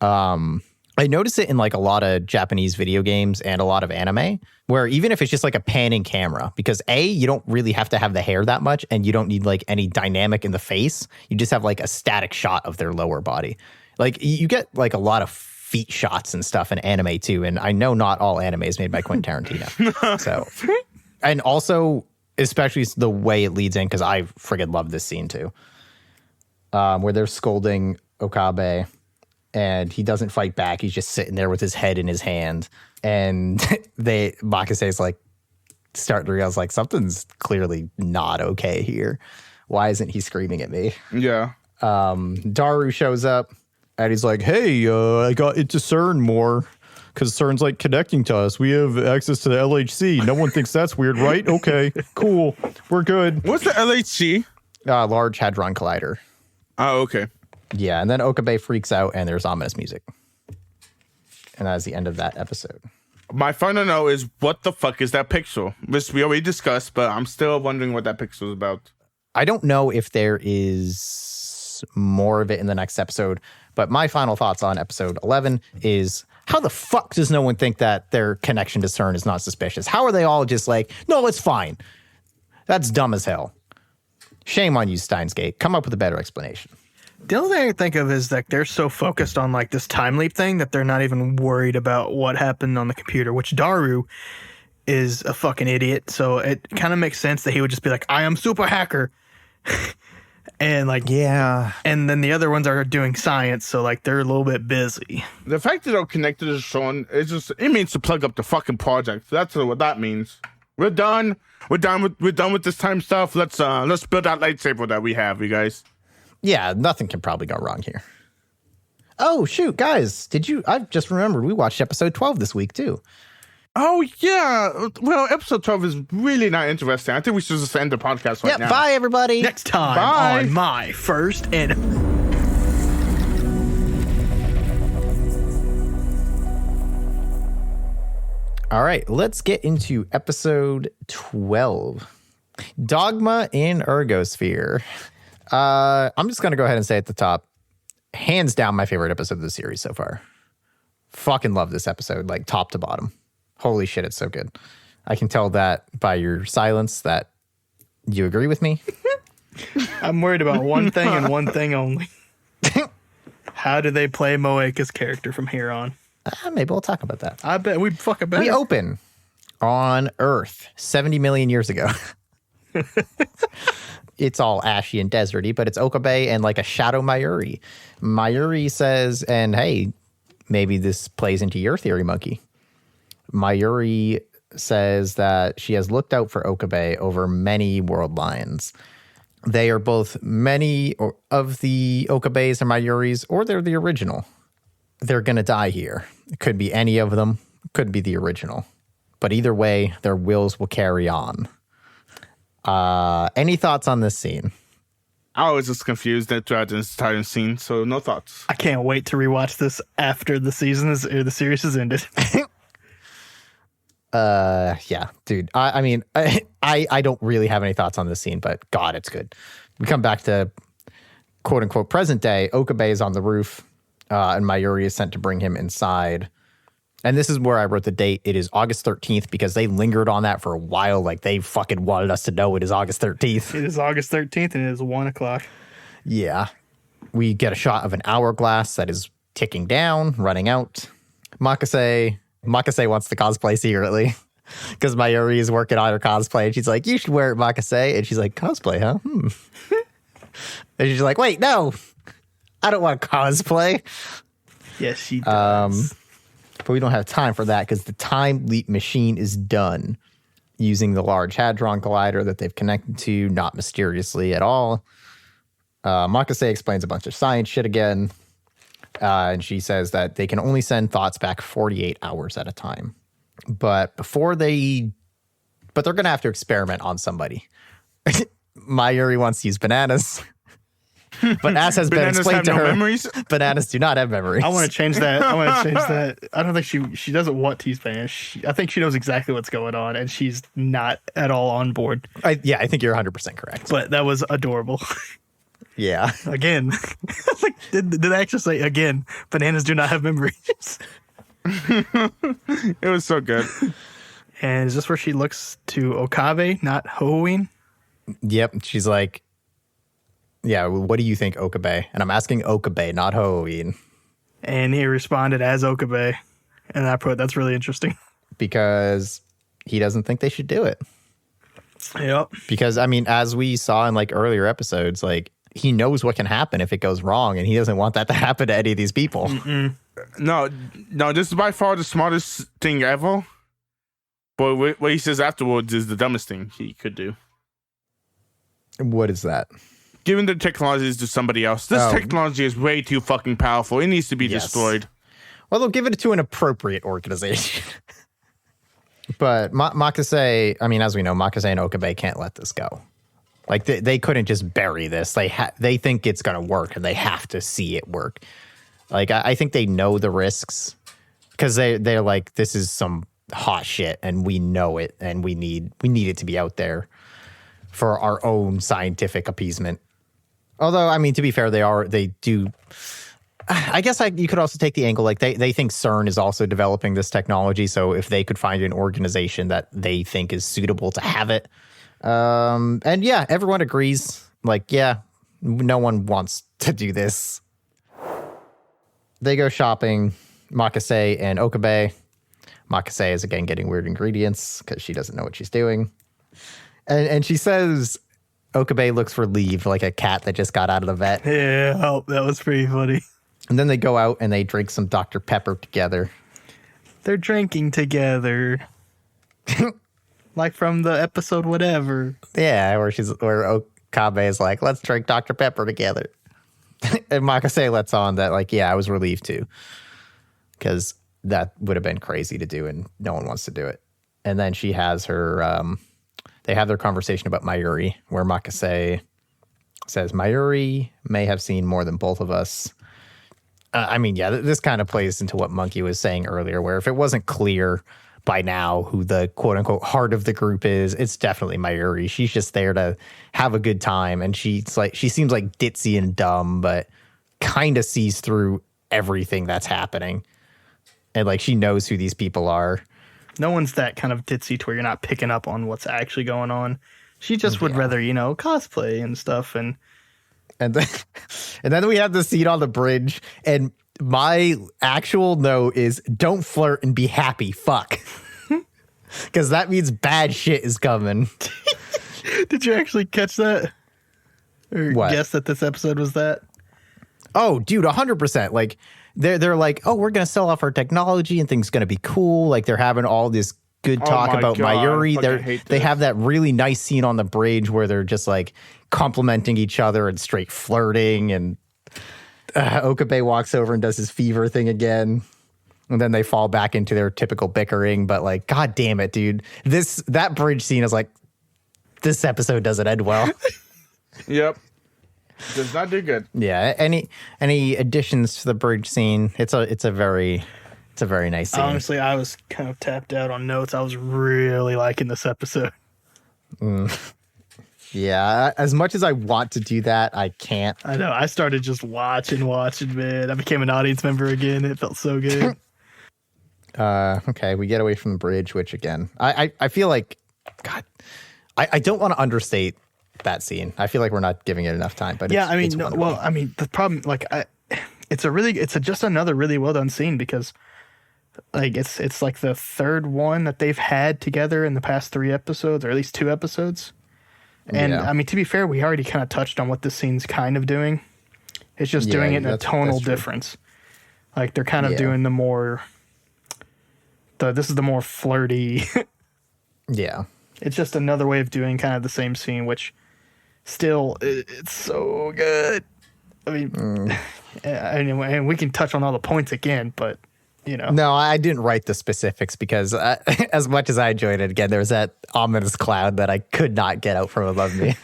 I notice it in like a lot of Japanese video games and a lot of anime, where even if it's just like a panning camera, because you don't really have to have the hair that much, and you don't need like any dynamic in the face. You just have like a static shot of their lower body. Like you get like a lot of feet shots and stuff in anime too. And I know not all anime is made by Quentin Tarantino. So, and also especially the way it leads in, because I friggin' love this scene too, where they're scolding Okabe. And he doesn't fight back. He's just sitting there with his head in his hand. And Makase's like, starting to realize like something's clearly not okay here. Why isn't he screaming at me? Yeah. Daru shows up and he's like, hey, I got into CERN more because CERN's like connecting to us. We have access to the LHC. No one thinks that's weird, right? Okay, cool. We're good. What's the LHC? Large Hadron Collider. Oh, okay. Yeah, and then Okabe freaks out and there's ominous music. And that is the end of that episode. My final note is, what the fuck is that pixel? Which we already discussed, but I'm still wondering what that pixel is about. I don't know if there is more of it in the next episode, but my final thoughts on episode 11 is, how the fuck does no one think that their connection to CERN is not suspicious? How are they all just like, no, it's fine? That's dumb as hell. Shame on you, Steins Gate. Come up with a better explanation. The only thing I can think of is that they're so focused on like this time leap thing that they're not even worried about what happened on the computer, which Daru is a fucking idiot. So it kind of makes sense that he would just be like, I am super hacker. And like, yeah. And then the other ones are doing science. So like they're a little bit busy. The fact that they're connected to Sean is just, it means to plug up the fucking project. That's what that means. We're done. We're done with this time stuff. Let's build that lightsaber that we have, you guys. Yeah, nothing can probably go wrong here. Oh, shoot, guys. I've just remembered we watched episode 12 this week, too. Oh, yeah. Well, episode 12 is really not interesting. I think we should just end the podcast right now. Bye, everybody. Next time on My First Enemy. All right, let's get into episode 12. Dogma in Ergosphere. I'm just going to go ahead and say at the top, hands down my favorite episode of the series so far. Fucking love this episode, like top to bottom. Holy shit, it's so good. I can tell that by your silence that you agree with me. I'm worried about one thing and one thing only. How do they play Moeka's character from here on? Maybe we'll talk about that. I bet we fucking better. We open on Earth 70 million years ago. It's all ashy and deserty, but it's Okabe and like a shadow Mayuri. Mayuri says, and hey, maybe this plays into your theory, Monkey. Mayuri says that she has looked out for Okabe over many world lines. They are both many of the Okabes and Mayuris, or they're the original. They're going to die here. It could be any of them. It could be the original. But either way, their wills will carry on. Any thoughts on this scene? I was just confused throughout the entire scene, so no thoughts. I can't wait to rewatch this after the series has ended. Yeah, dude. I mean, I don't really have any thoughts on this scene, but God, it's good. We come back to quote unquote present day. Okabe is on the roof, and Mayuri is sent to bring him inside. And this is where I wrote the date. It is August 13th because they lingered on that for a while. Like they fucking wanted us to know it is August 13th. It is August 13th and it is 1 o'clock. Yeah. We get a shot of an hourglass that is ticking down, running out. Makase wants to cosplay secretly because Mayuri is working on her cosplay. And she's like, you should wear it, Makase. And she's like, cosplay, huh? And she's like, wait, no. I don't want to cosplay. Yes, she does. But we don't have time for that because the time leap machine is done using the Large Hadron Collider that they've connected to, not mysteriously at all. Makase explains a bunch of science shit again. And she says that they can only send thoughts back 48 hours at a time. But they're going to have to experiment on somebody. Mayuri wants to use bananas. But as has been Bananas explained have to no her, memories? bananas do not have memories. I want to change that. I don't think she doesn't want to use bananas. I think she knows exactly what's going on, and she's not at all on board. I think you're 100% correct. But that was adorable. Yeah. Again, like, did I actually say again? Bananas do not have memories. It was so good. And is this where she looks to Okabe, not Halloween? Yep. She's like, yeah, what do you think, Okabe? And I'm asking Okabe, not Halloween. And he responded as Okabe. And I put, that's really interesting. Because he doesn't think they should do it. Yep. Because, I mean, as we saw in like earlier episodes, like he knows what can happen if it goes wrong, and he doesn't want that to happen to any of these people. No, this is by far the smartest thing ever. But what he says afterwards is the dumbest thing he could do. What is that? Giving the technologies to somebody else. This technology is way too fucking powerful. It needs to be destroyed. Well, they'll give it to an appropriate organization. But Makase, I mean, as we know, Makase and Okabe can't let this go. Like, they couldn't just bury this. They think it's going to work, and they have to see it work. Like, I think they know the risks, because they're like, this is some hot shit, and we know it, and we need it to be out there for our own scientific appeasement. Although, I mean, to be fair, they do. I guess you could also take the angle, like they think CERN is also developing this technology. So if they could find an organization that they think is suitable to have it. And yeah, everyone agrees. Like, yeah, no one wants to do this. They go shopping, Makase and Okabe. Makase is again getting weird ingredients because she doesn't know what she's doing. And she says Okabe looks relieved, like a cat that just got out of the vet. Yeah, that was pretty funny. And then they go out and they drink some Dr. Pepper together. They're drinking together. Like from the episode whatever. Yeah, where Okabe is like, let's drink Dr. Pepper together. And Makase lets on that, like, yeah, I was relieved too. Because that would have been crazy to do and no one wants to do it. And then she has her... they have their conversation about Mayuri, where Makase says, Mayuri may have seen more than both of us. I mean, yeah, this kind of plays into what Monkey was saying earlier, where if it wasn't clear by now who the quote-unquote heart of the group is, it's definitely Mayuri. She's just there to have a good time, and she seems like ditzy and dumb, but kind of sees through everything that's happening. And, like, she knows who these people are. No one's that kind of ditzy to where you're not picking up on what's actually going on. She just would rather, cosplay and stuff. And then we have the scene on the bridge, and my actual note is don't flirt and be happy. Fuck. Because that means bad shit is coming. Did you actually catch that? Or What? guess that this episode was that? Oh, dude, 100%. Like, they're like, oh, we're going to sell off our technology and things going to be cool. Like, they're having all this good talk my about God, Mayuri. They have that really nice scene on the bridge where they're just like complimenting each other and straight flirting. And Okabe walks over and does his fever thing again. And then they fall back into their typical bickering. But like, God damn it, dude. That bridge scene is like, this episode doesn't end well. Yep. Does not do good. Yeah. Any additions to the bridge scene? It's a very nice scene. Honestly, I was kind of tapped out on notes. I was really liking this episode. Yeah, as much as I want to do that, I can't. I know. I started just watching, man. I became an audience member again. It felt so good. Okay, we get away from the bridge, which again, I feel like, God, I don't want to understate that scene. I feel like we're not giving it enough time. But yeah, it's wonderful. the problem, like, it's just another really well done scene because, like, it's like the third one that they've had together in the past 3 episodes, or at least 2 episodes. And Yeah. I mean, to be fair, we already kind of touched on what this scene's kind of doing. It's just doing it in a tonal difference. Like, they're kind of doing the more. This is the more flirty. Yeah. It's just another way of doing kind of the same scene, which still, it's so good. I mean, anyway, and we can touch on all the points again, but you know. No, I didn't write the specifics because as much as I enjoyed it, again, there was that ominous cloud that I could not get out from above me.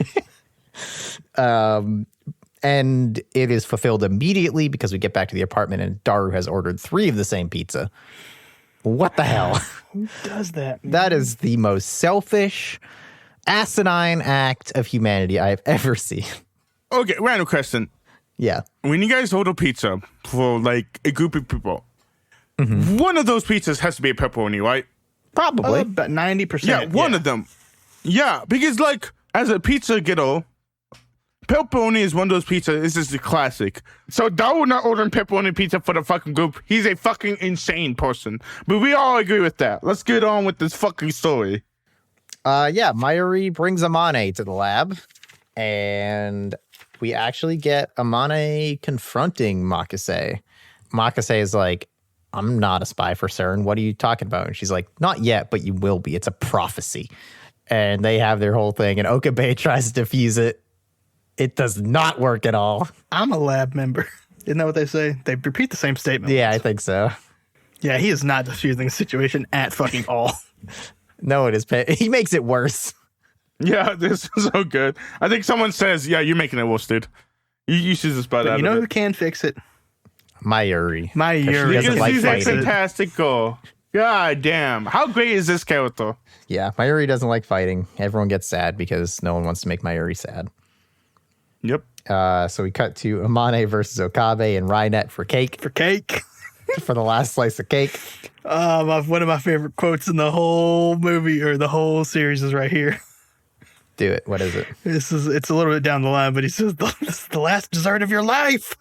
And it is fulfilled immediately because we get back to the apartment and Daru has ordered 3 of the same pizza. What the hell? Who does that? Man? That is the most selfish, asinine act of humanity I have ever seen. Okay, random question. Yeah. When you guys order pizza for like a group of people, one of those pizzas has to be a pepperoni, right? Probably. About 90%. Yeah, one of them. Yeah, because like as a pizza getter, pepperoni is one of those pizzas. This is the classic. So Daru not ordering pepperoni pizza for the fucking group. He's a fucking insane person. But we all agree with that. Let's get on with this fucking story. Yeah, Mayuri brings Amane to the lab, and we actually get Amane confronting Makase. Makase is like, I'm not a spy for CERN. What are you talking about? And she's like, not yet, but you will be. It's a prophecy. And they have their whole thing, and Okabe tries to defuse it. It does not work at all. I'm a lab member. Isn't that what they say? They repeat the same statement. Yeah, I think so. Yeah, he is not diffusing the situation at fucking all. No, it is. He makes it worse. Yeah, this is so good. I think someone says, yeah, you're making it worse, dude. You should just butt But out you know of who it. can fix it? Mayuri. Mayuri. doesn't like He's a fighting. fantastic girl. God damn. How great is this character? Yeah, Mayuri doesn't like fighting. Everyone gets sad because no one wants to make Mayuri sad. Yep. So we cut to Amane versus Okabe and Rainet for cake, For cake. for the last slice of cake. One of my favorite quotes in the whole movie or the whole series is right here. Do it. What is it? It's a little bit down the line, but he says, "This is the last dessert of your life."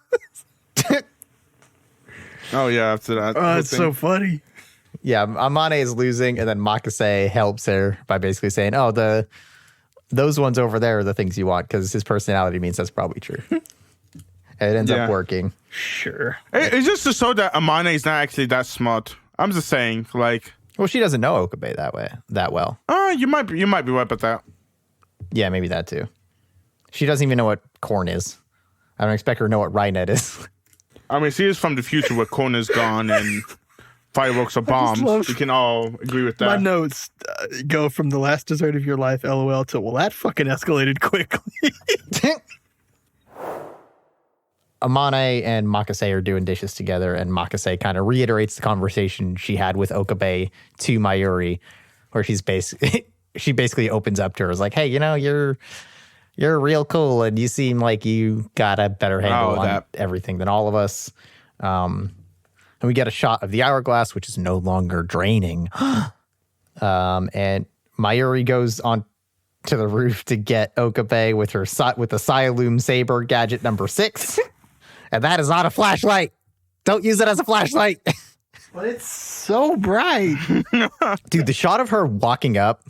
Oh, yeah, after that. Oh, whole it's thing. so funny. Yeah, Amane is losing, and then Makase helps her by basically saying, "Oh, those ones over there are the things you want," because his personality means that's probably true. And it ends Yeah. up working. Sure. It's just to show that Amane is not actually that smart. I'm just saying, like, Well, she doesn't know Okabe that well. you might be right about that. Yeah, maybe that too. She doesn't even know what corn is. I don't expect her to know what Rainet is. I mean, she is from the future where corn is gone and fireworks are bombs. love- We can all agree with My that. notes go from the last dessert of your life, LOL, to, well, that fucking escalated quickly. Amane and Makase are doing dishes together, and Makase kind of reiterates the conversation she had with Okabe to Mayuri, where she basically opens up to her, is like, "Hey, you're real cool, and you seem like you got a better handle on that. everything than all of us." And we get a shot of the hourglass, which is no longer draining. And Mayuri goes on to the roof to get Okabe with the Sialoom Saber gadget number 6. And that is not a flashlight. Don't use it as a flashlight. But it's so bright. Dude, the shot of her walking up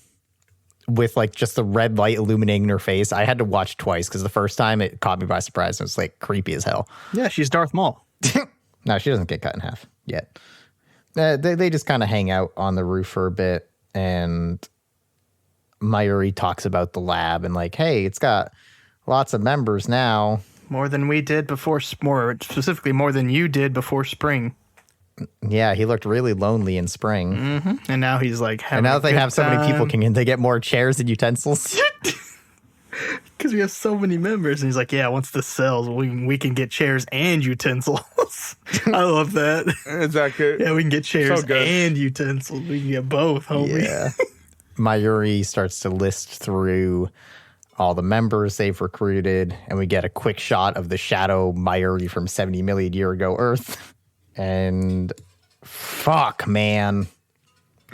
with like just the red light illuminating her face, I had to watch twice because the first time it caught me by surprise. It was like creepy as hell. Yeah, she's Darth Maul. No, she doesn't get cut in half yet. They just kind of hang out on the roof for a bit, and Mayuri talks about the lab and like, hey, it's got lots of members now. More than we did before, more specifically, more than you did before spring. Yeah, he looked really lonely in spring. Mm-hmm. And now he's like, And now that they have so many people, can they get more chairs and utensils? Because we have so many members. And he's like, yeah, once this sells, we can get chairs and utensils. I love that. Exactly. Yeah, we can get chairs So good. and utensils. We can get both, homie. Yeah. Mayuri starts to list through all the members they've recruited, and we get a quick shot of the shadow Mayuri from 70 million year ago Earth. And fuck, man.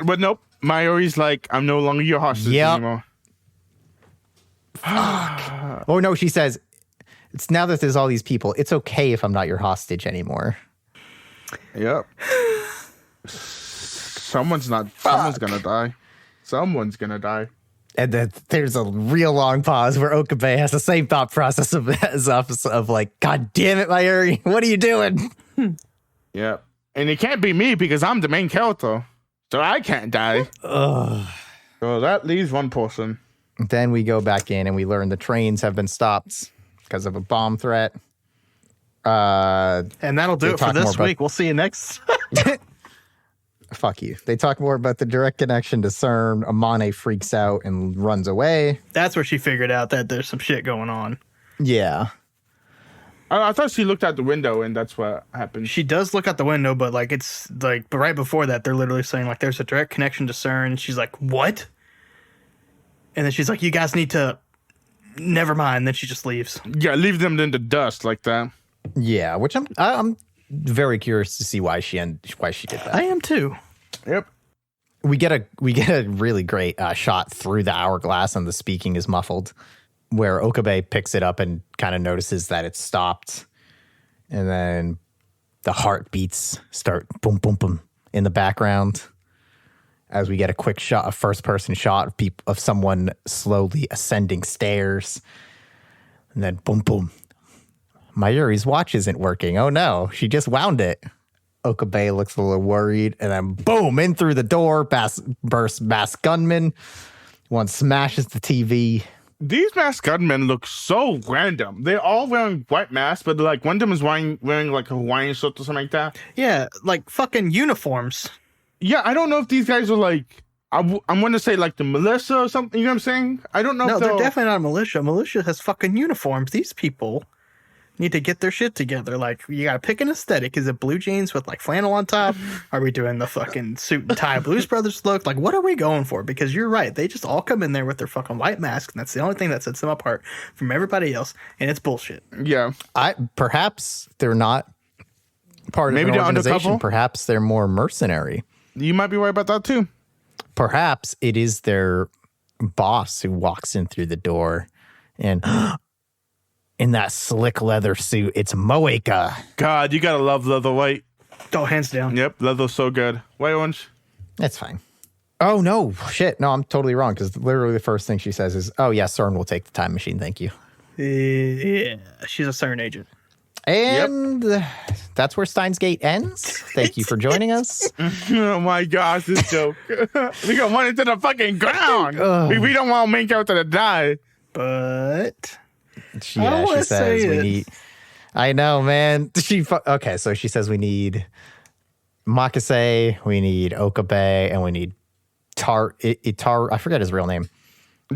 But nope. Mayuri's like, I'm no longer your hostage anymore. Oh, no, she says, it's now that there's all these people, it's okay if I'm not your hostage anymore. Yep. Someone's gonna die. Someone's gonna die. And then there's a real long pause where Okabe has the same thought process as us of like, God damn it, Mayuri, what are you doing? Yep. And it can't be me because I'm the main character. So I can't die. Ugh. So that leaves one person. Then we go back in and we learn the trains have been stopped because of a bomb threat. And that'll do We'll it for talk more this about- week. We'll see you next. Fuck you. They talk more about the direct connection to CERN. Amane freaks out and runs away. That's where she figured out that there's some shit going on. Yeah. I thought she looked out the window and that's what happened. She does look out the window, but like it's like, but right before that, they're literally saying like there's a direct connection to CERN, and she's like, what? And then she's like, you guys need to. Never mind. And then she just leaves. Yeah, leave them in the dust like that. Yeah, which I'm very curious to see why she did that. I am too. Yep. We get a really great shot through the hourglass, and the speaking is muffled, where Okabe picks it up and kind of notices that it's stopped, and then the heartbeats start boom boom boom in the background as we get a quick shot, a first person shot of someone slowly ascending stairs, and then boom boom. Mayuri's watch isn't working. Oh no, she just wound it. Okabe looks a little worried, and then boom, in through the door, bursts masked gunman. One smashes the TV. These masked gunmen look so random. They're all wearing white masks, but like one of them is wearing like a Hawaiian shirt or something like that. Yeah, like fucking uniforms. Yeah, I don't know if these guys are like, I'm going to say like the militia or something. You know what I'm saying? I don't know. No, if they're definitely not a militia. Militia has fucking uniforms. These people need to get their shit together. Like, you gotta pick an aesthetic. Is it blue jeans with like flannel on top? Are we doing the fucking suit and tie Blues Brothers look? Like, what are we going for? Because you're right. They just all come in there with their fucking white mask, and that's the only thing that sets them apart from everybody else. And it's bullshit. Yeah. Perhaps they're not part of an organization. Undercover? Perhaps they're more mercenary. You might be right about that too. Perhaps it is their boss who walks in through the door, and in that slick leather suit, it's Moeka. God, you gotta love leather white. Oh, hands down. Yep, leather's so good. White orange. That's fine. Oh no, shit! No, I'm totally wrong, because literally the first thing she says is, "Oh yeah, CERN will take the time machine. Thank you." Yeah, she's a CERN agent. And that's where Steins Gate ends. Thank you for joining us. Oh my gosh, this joke. We got one into the fucking ground. We don't want main character to die. But she says we need. I know, man. Okay, so she says we need Makase, we need Okabe, and we need Itar. I forget his real name.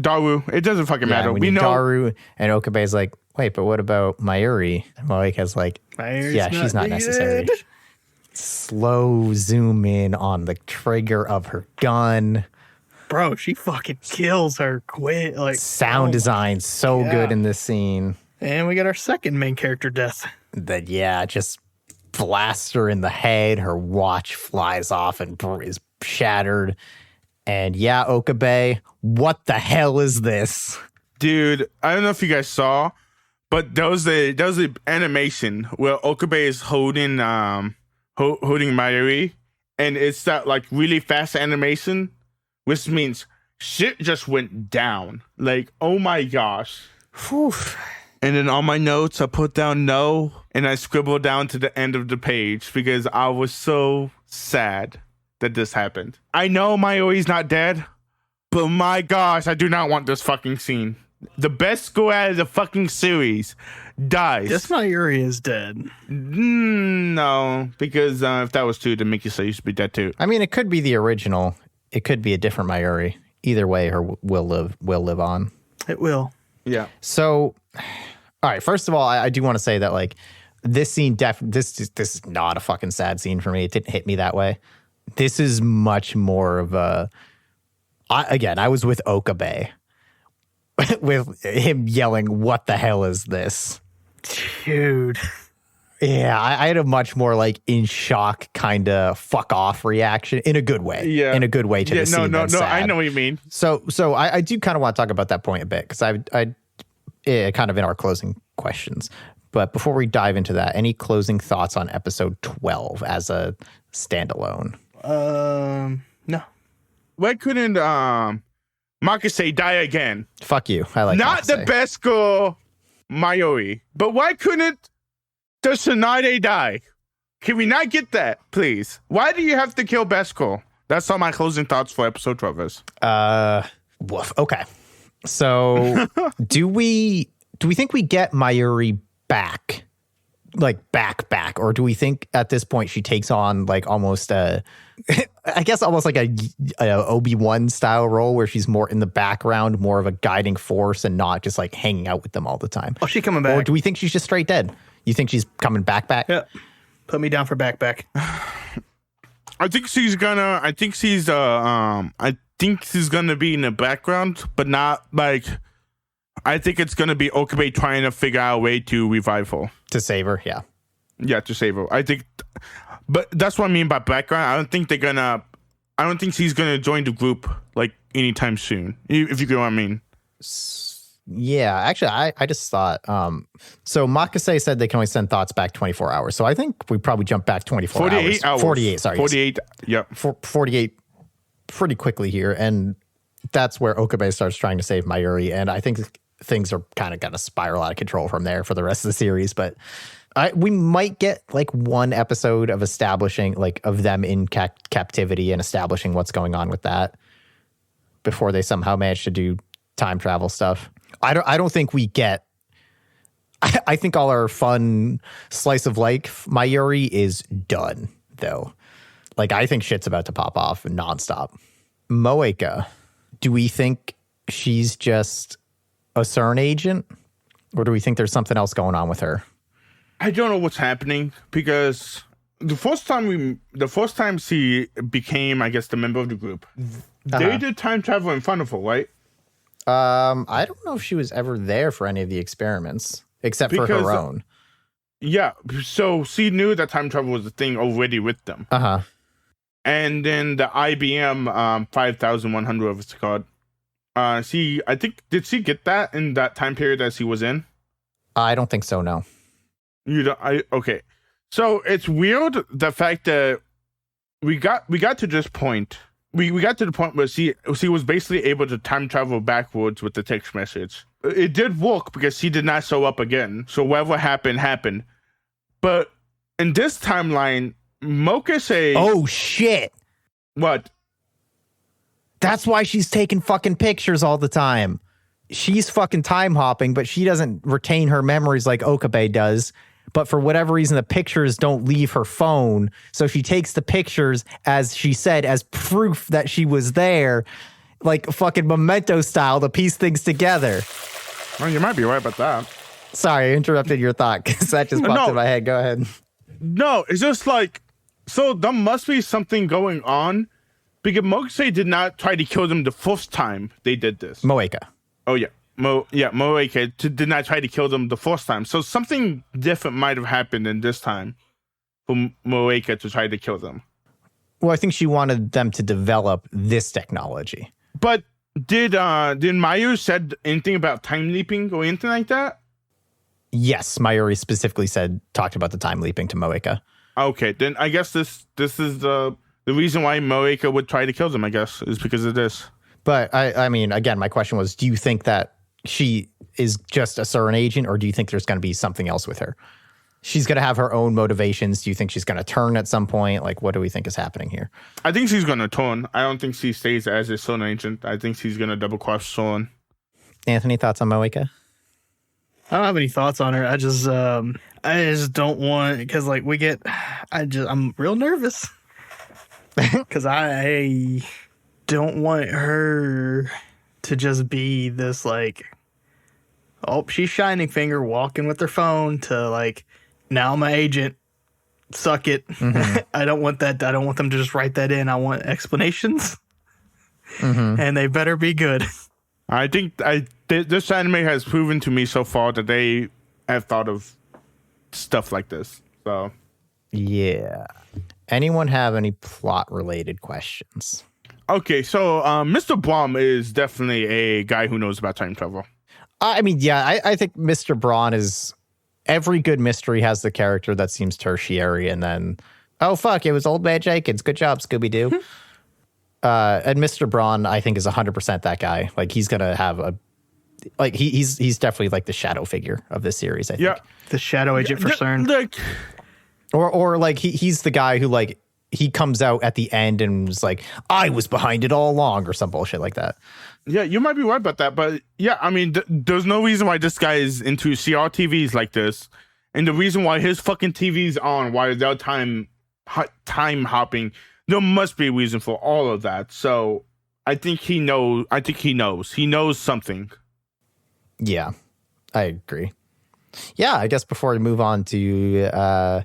Daru. It doesn't fucking matter. We know Daru, and Okabe's like, wait, but what about Mayuri? And Moeka's like, she's not necessary. Slow zoom in on the trigger of her gun. Bro, she fucking kills her quick. Like, sound design so good in this scene. And we got our second main character death. That just blasts her in the head. Her watch flies off and is shattered. And Okabe, what the hell is this? Dude, I don't know if you guys saw, but there was the animation where Okabe is holding Mayuri, and it's that like really fast animation, which means shit just went down. Like, oh my gosh. Whew. And then on my notes, I put down no, and I scribbled down to the end of the page because I was so sad that this happened. I know Mayuri's not dead, but my gosh, I do not want this fucking scene. The best school out of the fucking series dies. This Mayuri is dead. No, because if that was true, then Mickey said you should be dead too. I mean, it could be the original. It could be a different Mayuri. Either way, her will live on. It will. Yeah. So, all right. First of all, I do want to say that like this scene, this is not a fucking sad scene for me. It didn't hit me that way. This is much more of a. I was with Okabe. With him yelling, "What the hell is this?" Dude. Yeah, I had a much more like in shock kind of fuck off reaction in a good way. Yeah, in a good way to the scene. No, I know what you mean. So I do kind of want to talk about that point a bit because I kind of in our closing questions. But before we dive into that, any closing thoughts on episode 12 as a standalone? No. Why couldn't Makase die again? Fuck you. I like not Makase. The best girl, Mayuri. But why couldn't the Tsunade die? Can we not get that, please? Why do you have to kill best girl? That's all my closing thoughts for episode 12 is. Woof. Okay. So do we think we get Mayuri back? Like back, or do we think at this point she takes on like almost a I guess almost like a Obi-Wan style role where she's more in the background, more of a guiding force and not just like hanging out with them all the time. Oh, she coming back? Or do we think she's just straight dead? You think she's coming back? Yeah. Put me down for back. I think she's gonna be in the background, but not like. I think it's gonna be Okabe trying to figure out a way to revive her. To save her, yeah. Yeah, to save her. I think, but that's what I mean by background. I don't think she's gonna join the group like anytime soon. If you get what I mean. Yeah, actually, I just thought. So Makase said they can only send thoughts back 24 hours. So I think we probably jump back 24 48 hours. 48, sorry. 48, yeah. 48 pretty quickly here. And that's where Okabe starts trying to save Mayuri. And I think things are kind of going to spiral out of control from there for the rest of the series. But we might get like one episode of establishing, like, of them in captivity and establishing what's going on with that before they somehow manage to do time travel stuff. I don't think we get. I think all our fun slice of life Mayuri is done though. Like, I think shit's about to pop off nonstop. Moeka, do we think she's just a CERN agent, or do we think there's something else going on with her? I don't know what's happening because the first time she became, I guess, the member of the group, they did time travel in front of her, right? I don't know if she was ever there for any of the experiments, except for her own. Yeah, so she knew that time travel was a thing already with them. Uh-huh. And then the IBM 5100 of it's called. I think, did she get that in that time period that she was in? I don't think so, no. You don't, okay. So it's weird the fact that we got to this point. We got to the point where she was basically able to time travel backwards with the text message. It did work because she did not show up again. So whatever happened. But in this timeline, Mokase... Oh, shit. What? That's why she's taking fucking pictures all the time. She's fucking time hopping, but she doesn't retain her memories like Okabe does. But for whatever reason, the pictures don't leave her phone. So she takes the pictures, as she said, as proof that she was there, like fucking Memento style, to piece things together. Well, you might be right about that. Sorry, I interrupted your thought because that just popped in my head. Go ahead. No, it's just like, so there must be something going on because Mokase did not try to kill them the first time they did this. Moeka. Oh, yeah. Moeka did not try to kill them the first time. So something different might have happened in this time for Moeka to try to kill them. Well, I think she wanted them to develop this technology. But did Mayu said anything about time leaping or anything like that? Yes, Mayuri specifically talked about the time leaping to Moeka. Okay, then I guess this is the reason why Moeka would try to kill them, I guess, is because of this. But I mean, again, my question was, do you think that she is just a CERN agent, or do you think there's going to be something else with her? She's going to have her own motivations. Do you think she's going to turn at some point? Like, what do we think is happening here? I think she's going to turn. I don't think she stays as a CERN agent. I think she's going to double cross CERN. Anthony, thoughts on Moeka? I don't have any thoughts on her. I just don't want, because like I'm real nervous because I don't want her to just be this like, oh, she's shining finger walking with her phone to like, now I'm an agent, suck it. Mm-hmm. I don't want that. I don't want them to just write that in. I want explanations, and they better be good. I think this anime has proven to me so far that they have thought of stuff like this. So, yeah. Anyone have any plot-related questions? Okay, so Mr. Braun is definitely a guy who knows about time travel. I mean, yeah, I think Mr. Braun is... Every good mystery has the character that seems tertiary, and then, oh, fuck, it was Old Man Jenkins. Good job, Scooby-Doo. And Mr. Braun, I think, is 100% that guy. Like, he's going to have a... Like, he's definitely, like, the shadow figure of this series, I think. Yeah. The shadow agent for CERN. Or like, he's the guy who, like, he comes out at the end and was like, I was behind it all along, or some bullshit like that. Yeah, you might be right about that. But, yeah, I mean, there's no reason why this guy is into CRTVs like this. And the reason why his fucking TV's on while they're time hopping, there must be a reason for all of that. So I think he knows. He knows something. Yeah, I agree. Yeah, I guess before we move on to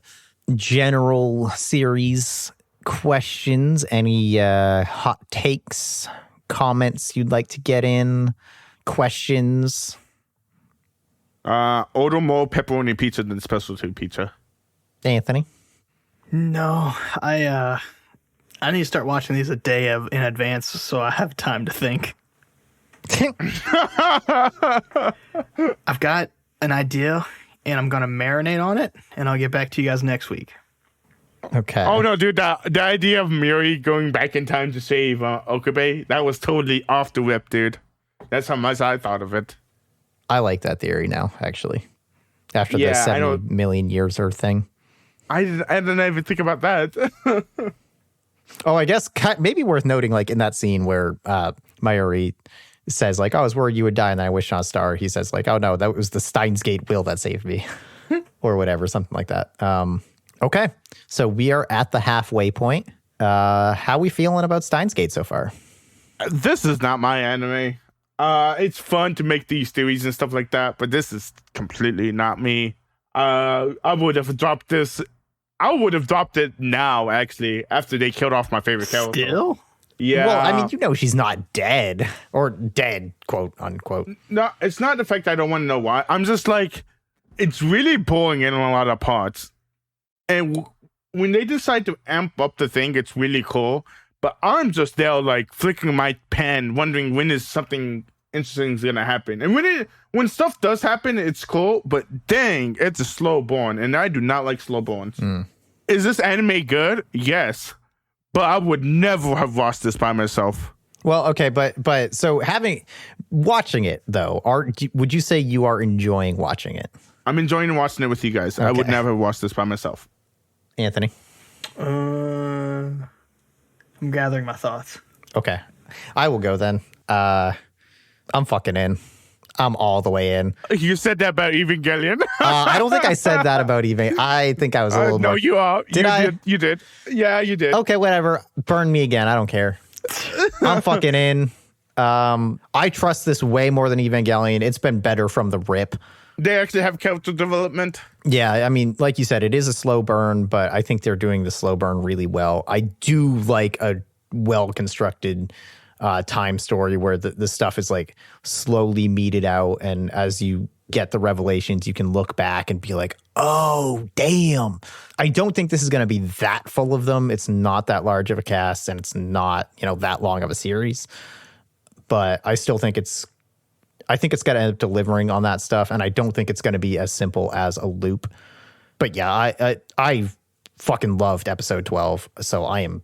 general series questions, any hot takes, comments you'd like to get in, questions? Order more pepperoni pizza than specialty pizza. Anthony? No, I need to start watching these a day in advance so I have time to think. I've got an idea, and I'm going to marinate on it, and I'll get back to you guys next week. Okay. Oh, no, dude. The idea of Miri going back in time to save Okabe, that was totally off the whip, dude. That's how much I thought of it. I like that theory now, actually. After the Yeah, 70 million years or thing. I didn't even think about that. Oh, I guess maybe worth noting, like in that scene where Mayuri says, like, "Oh, I was worried you would die, and then I wished on a star." He says, like, "Oh no, that was the Steins Gate will that saved me," or whatever, something like that. Okay, so we are at the halfway point. How we feeling about Steins Gate so far? This is not my anime. It's fun to make these theories and stuff like that, but this is completely not me. I would have dropped this. I would have dropped it now, actually, after they killed off my favorite character. Still? Yeah. Well, I mean, you know she's not dead. Or dead, quote, unquote. No, it's not the fact I don't want to know why. I'm just like, it's really boring in a lot of parts. And when they decide to amp up the thing, it's really cool. But I'm just there, like, flicking my pen, wondering when is something interesting is going to happen. And when stuff does happen, it's cool. But dang, it's a slow burn. And I do not like slow burns. Is this anime good? Yes. But I would never have watched this by myself. Well, okay, but so watching it though, would you say you are enjoying watching it? I'm enjoying watching it with you guys. Okay. I would never watch this by myself. Anthony? I'm gathering my thoughts. Okay, I will go then. I'm fucking in. I'm all the way in. You said that about Evangelion. I don't think I said that about Evangelion. I think I was a little more. No, you are. You did. Yeah, you did. Okay, whatever. Burn me again. I don't care. I'm fucking in. I trust this way more than Evangelion. It's been better from the rip. They actually have character development. Yeah, I mean, like you said, it is a slow burn, but I think they're doing the slow burn really well. I do like a well-constructed time story where the stuff is like slowly meted out, and as you get the revelations, you can look back and be like, oh, damn. I don't think this is going to be that full of them. It's not that large of a cast, and it's not, that long of a series. But I still think I think it's going to end up delivering on that stuff, and I don't think it's going to be as simple as a loop. But yeah, I fucking loved episode 12, so I am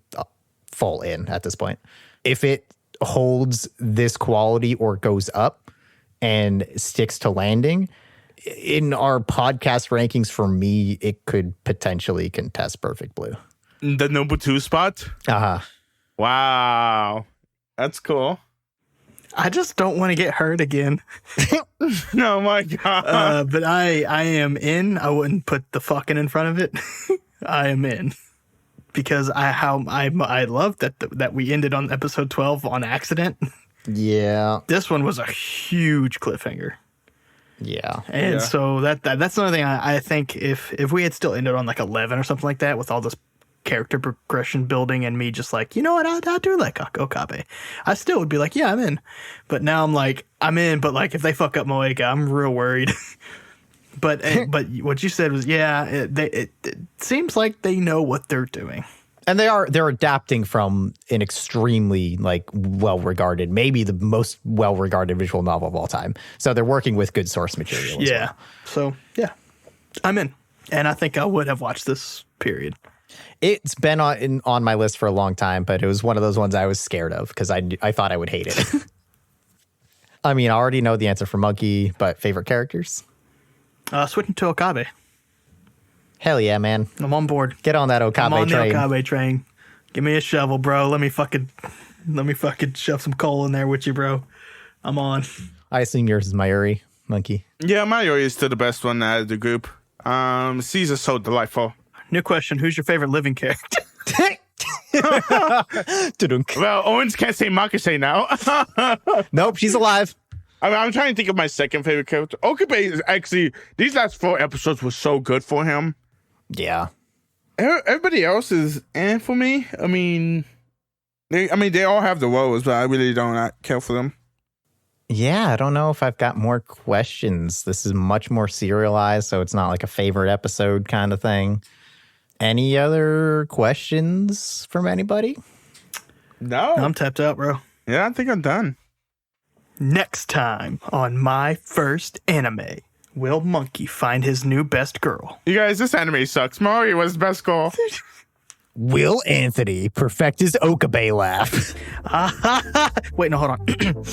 full in at this point. If it holds this quality or goes up and sticks to landing, in our podcast rankings, for me, it could potentially contest Perfect Blue. The number 2 spot? Uh-huh. Wow. That's cool. I just don't want to get hurt again. Oh my God. But I am in. I wouldn't put the fucking in front of it. I am in. Because I love that we ended on episode 12 on accident. Yeah. This one was a huge cliffhanger. Yeah. And so that's another thing I think if we had still ended on like 11 or something like that with all this character progression building and me just like, you know what, I do like Okabe, I still would be like, yeah, I'm in. But now I'm like, I'm in, but like if they fuck up Moeka, I'm real worried. But what you said was, it seems like they know what they're doing. And they're adapting from an extremely well-regarded, maybe the most well-regarded visual novel of all time. So they're working with good source material. Yeah. Well. So yeah, I'm in, and I think I would have watched this. Period. It's been on my list for a long time, but it was one of those ones I was scared of because I thought I would hate it. I mean, I already know the answer for Monkey, but favorite characters? Switching to Okabe. Hell yeah, man. I'm on board. Get on that Okabe I'm on train. the Okabe train. Give me a shovel, bro. Let me fucking shove some coal in there with you, bro. I'm on. I assume yours is Mayuri, Monkey. Yeah, Mayuri is still the best one out of the group. Caesar's so delightful. New question. Who's your favorite living character? Tudunk. Well, Owens can't say Makase now. Nope, she's alive. I mean, I'm trying to think of my second favorite character. Okabe is actually, these last 4 episodes were so good for him. Yeah. Everybody else is for me. I mean, they all have the woes, but I really don't not care for them. Yeah, I don't know if I've got more questions. This is much more serialized, so it's not like a favorite episode kind of thing. Any other questions from anybody? No. I'm tapped out, bro. Yeah, I think I'm done. Next time on My First Anime, will Monkey find his new best girl? You guys, this anime sucks. Mari was best girl. Will Anthony perfect his Okabe laugh? Wait, no, hold on.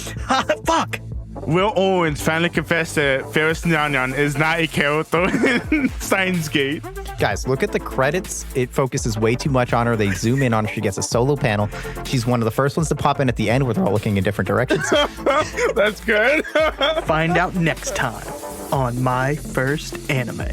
Fuck! Will Owens finally confessed that Ferris Nyan is not a character in Steins Gate. Guys, look at the credits. It focuses way too much on her. They zoom in on her. She gets a solo panel. She's one of the first ones to pop in at the end where they're all looking in different directions. That's good. Find out next time on My First Anime.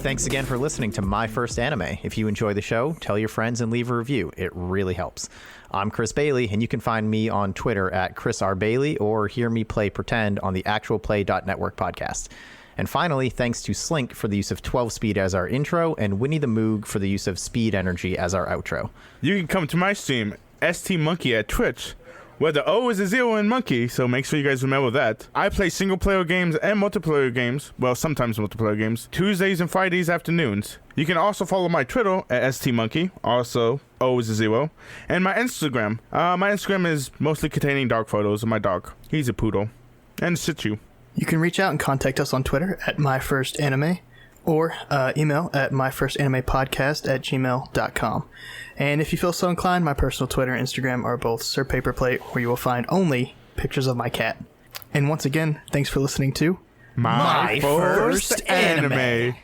Thanks again for listening to My First Anime. If you enjoy the show, tell your friends and leave a review. It really helps. I'm Chris Bailey, and you can find me on Twitter at Chris R. Bailey or hear me play Pretend on the actualplay.network podcast. And finally, thanks to Slink for the use of 12-speed as our intro and Winnie the Moog for the use of Speed Energy as our outro. You can come to my stream, ST Monkey at Twitch, where the O is a 0 in Monkey, so make sure you guys remember that. I play single-player games and multiplayer games, well, sometimes multiplayer games, Tuesdays and Fridays afternoons. You can also follow my Twitter at ST Monkey, also O is a 0, and my Instagram. My Instagram is mostly containing dog photos of my dog. He's a poodle. And Shih Tzu. You can reach out and contact us on Twitter at MyFirstAnime or email at myfirstaнимepodcast@gmail.com. And if you feel so inclined, my personal Twitter and Instagram are both Sir Paperplate, where you will find only pictures of my cat. And once again, thanks for listening to My First Anime.